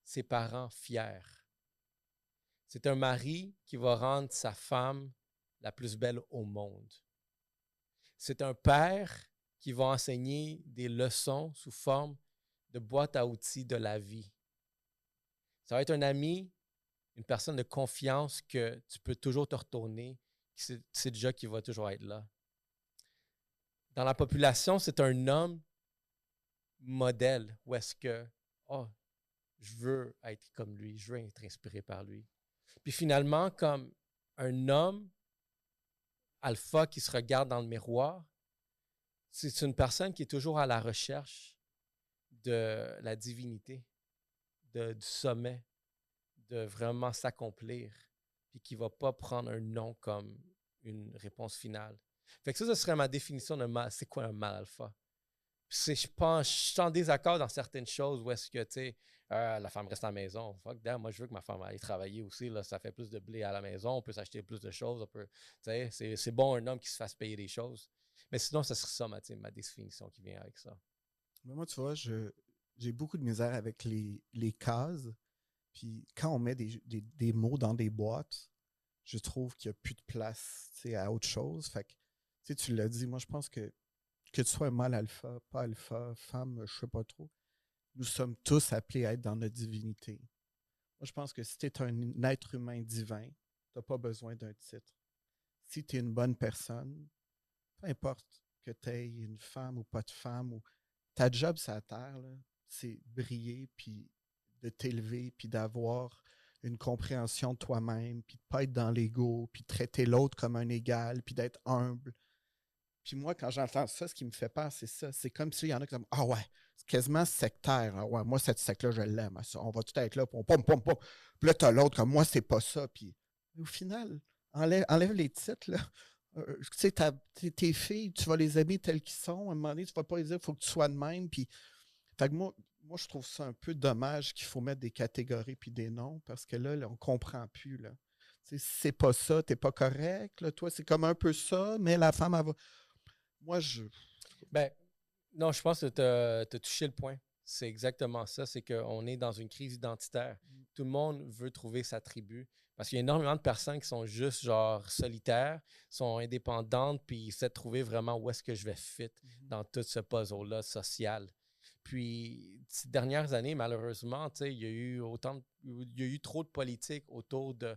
ses parents fiers. C'est un mari qui va rendre sa femme la plus belle au monde. C'est un père qui va enseigner des leçons sous forme de boîte à outils de la vie. Ça va être un ami, une personne de confiance que tu peux toujours te retourner, c'est déjà qui va toujours être là. Dans la population, c'est un homme modèle où est-ce que, oh, je veux être comme lui, je veux être inspiré par lui. Puis finalement, comme un homme alpha qui se regarde dans le miroir, c'est une personne qui est toujours à la recherche de la divinité, du sommet, de vraiment s'accomplir, puis qui ne va pas prendre un non comme une réponse finale. Fait que ça serait ma définition de mal. C'est quoi un mâle alpha? Je pense, je suis en désaccord dans certaines choses où est-ce que, tu sais, la femme reste à la maison. Fuck that, moi, je veux que ma femme aille travailler aussi. Là, ça fait plus de blé à la maison, on peut s'acheter plus de choses. C'est bon un homme qui se fasse payer des choses. Mais sinon, ça serait ça ma définition qui vient avec ça. Mais moi, tu vois, j'ai beaucoup de misère avec les cases. Puis quand on met des mots dans des boîtes, je trouve qu'il n'y a plus de place à autre chose. Fait que tu l'as dit, moi, je pense que tu sois un mâle alpha, pas alpha, femme, je sais pas trop, nous sommes tous appelés à être dans notre divinité. Moi, je pense que si tu es un être humain divin, tu n'as pas besoin d'un titre. Si tu es une bonne personne, peu importe que tu aies une femme ou pas de femme, ou ta job sur la terre, c'est briller, puis de t'élever, puis d'avoir une compréhension de toi-même, puis de ne pas être dans l'ego, puis de traiter l'autre comme un égal, puis d'être humble. Puis moi, quand j'entends ça, ce qui me fait peur, c'est ça. C'est comme s'il y en a qui disent ah ouais, c'est quasiment sectaire. Ah ouais, moi, cette secte-là, je l'aime. On va tout être là, pom, pom, pom, pom. Puis là, t'as l'autre comme moi, c'est pas ça. Puis au final, enlève les titres, là. Tu sais, tes filles, tu vas les aimer telles qu'ils sont. À un moment donné, tu vas pas les dire, il faut que tu sois de même. Puis, fait que moi, je trouve ça un peu dommage qu'il faut mettre des catégories puis des noms parce que là on comprend plus, là. Tu sais, c'est pas ça, t'es pas correct. Là, toi, c'est comme un peu ça, mais la femme, elle va. Moi, Ben, non, je pense que tu as touché le point. C'est exactement ça. C'est qu'on est dans une crise identitaire. Tout le monde veut trouver sa tribu. Parce qu'il y a énormément de personnes qui sont juste genre solitaires, sont indépendantes, puis ils essaient de trouver vraiment où est-ce que je vais fit dans tout ce puzzle-là social. Puis, ces dernières années, malheureusement, il y a eu trop de politique autour de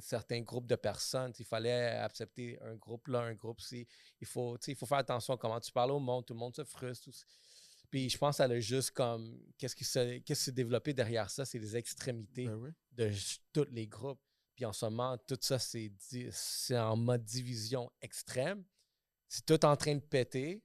certains groupes de personnes. Il fallait accepter un groupe là, un groupe ci. Il faut faire attention à comment tu parles au monde. Tout le monde se frustre. Puis je pense que ça a juste comme... Qu'est-ce qui s'est développé derrière ça? C'est les extrémités ben oui. de tous les groupes. Puis en ce moment, tout ça, c'est en mode division extrême. C'est tout en train de péter.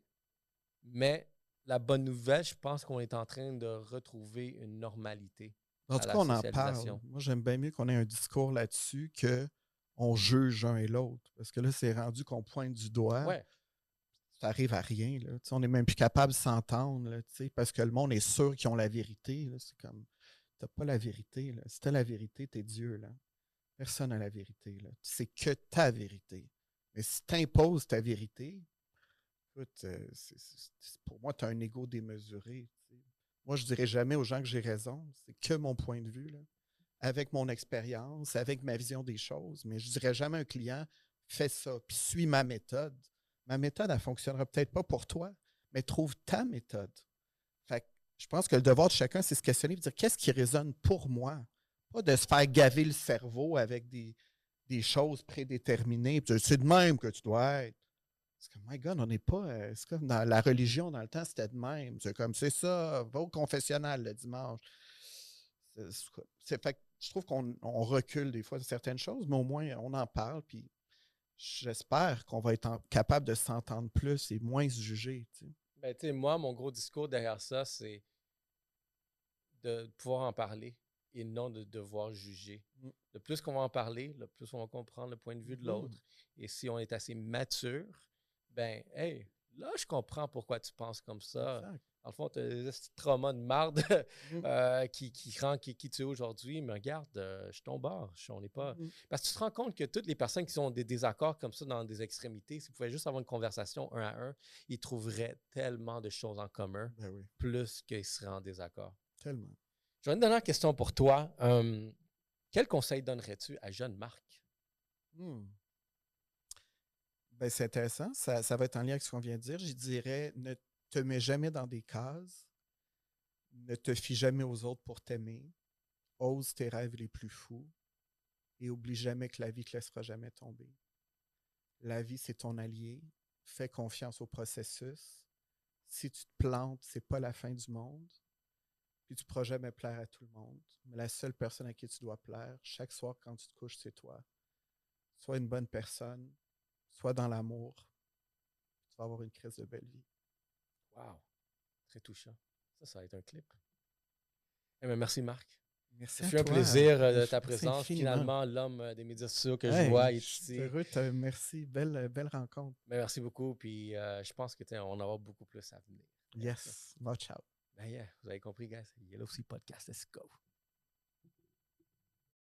Mais la bonne nouvelle, je pense qu'on est en train de retrouver une normalité. En tout cas, on en parle. Moi, j'aime bien mieux qu'on ait un discours là-dessus qu'on juge un et l'autre. Parce que là, c'est rendu qu'on pointe du doigt. Ouais. Ça arrive à rien. Là. On n'est même plus capable de s'entendre. Là, parce que le monde est sûr qu'ils ont la vérité. Là. C'est comme, t'as pas la vérité. Là. Si t'as la vérité, t'es Dieu. Là. Personne n'a la vérité, là. C'est que ta vérité. Mais si tu imposes ta vérité, écoute, pour moi, tu as un ego démesuré. T'sais. Moi, je dirais jamais aux gens que j'ai raison. C'est que mon point de vue, là, avec mon expérience, avec ma vision des choses. Mais je dirais jamais à un client, fais ça, puis suis ma méthode. Ma méthode, elle ne fonctionnera peut-être pas pour toi, mais trouve ta méthode. Fait que je pense que le devoir de chacun, c'est se questionner et dire qu'est-ce qui résonne pour moi? Pas de se faire gaver le cerveau avec des choses prédéterminées. C'est de même que tu dois être. C'est comme, my God, on n'est pas. C'est comme dans la religion, dans le temps, c'était de même. C'est comme, c'est ça, va au confessionnal le dimanche. Fait que je trouve qu'on recule des fois de certaines choses, mais au moins, on en parle. Puis j'espère qu'on va être capable de s'entendre plus et moins se juger. Tu sais. Ben, tu sais, moi, mon gros discours derrière ça, c'est de pouvoir en parler et non de devoir juger. Mm. Le plus qu'on va en parler, le plus on va comprendre le point de vue de l'autre. Et si on est assez mature, ben, hey, là, je comprends pourquoi tu penses comme ça. Exact. Dans le fond, tu as des traumas de marde Mm. qui rend qui tu es aujourd'hui. Mais regarde, je suis ton bord. On n'est pas. Mm. Parce que tu te rends compte que toutes les personnes qui ont des désaccords comme ça dans des extrémités, s'ils pouvaient juste avoir une conversation un à un, ils trouveraient tellement de choses en commun, Ben oui, plus qu'ils seraient en désaccord. tellement. J'aurais une dernière question pour toi. Quel conseil donnerais-tu à jeune Marc? Mm. Ben, c'est intéressant. Ça va être en lien avec ce qu'on vient de dire. Je dirais, ne te mets jamais dans des cases. Ne te fie jamais aux autres pour t'aimer. Ose tes rêves les plus fous. Et oublie jamais que la vie ne te laissera jamais tomber. La vie, c'est ton allié. Fais confiance au processus. Si tu te plantes, c'est pas la fin du monde. Puis tu ne pourras jamais plaire à tout le monde. Mais la seule personne à qui tu dois plaire, chaque soir quand tu te couches, c'est toi. Sois une bonne personne. Sois dans l'amour. Tu vas avoir une crise de belle vie. Wow, très touchant. Ça va être un clip. Eh bien, merci Marc. Merci Ça à fut un toi. plaisir de Merci ta présence. infiniment. Finalement, l'homme des médias sociaux que je Hey, vois est je suis ici. heureux. Merci. Belle rencontre. Mais merci beaucoup. Puis je pense que on en aura beaucoup plus à venir. Yes. Watch out. Ben yeah, vous avez compris, guys. Yellow Sea Podcast. Let's go.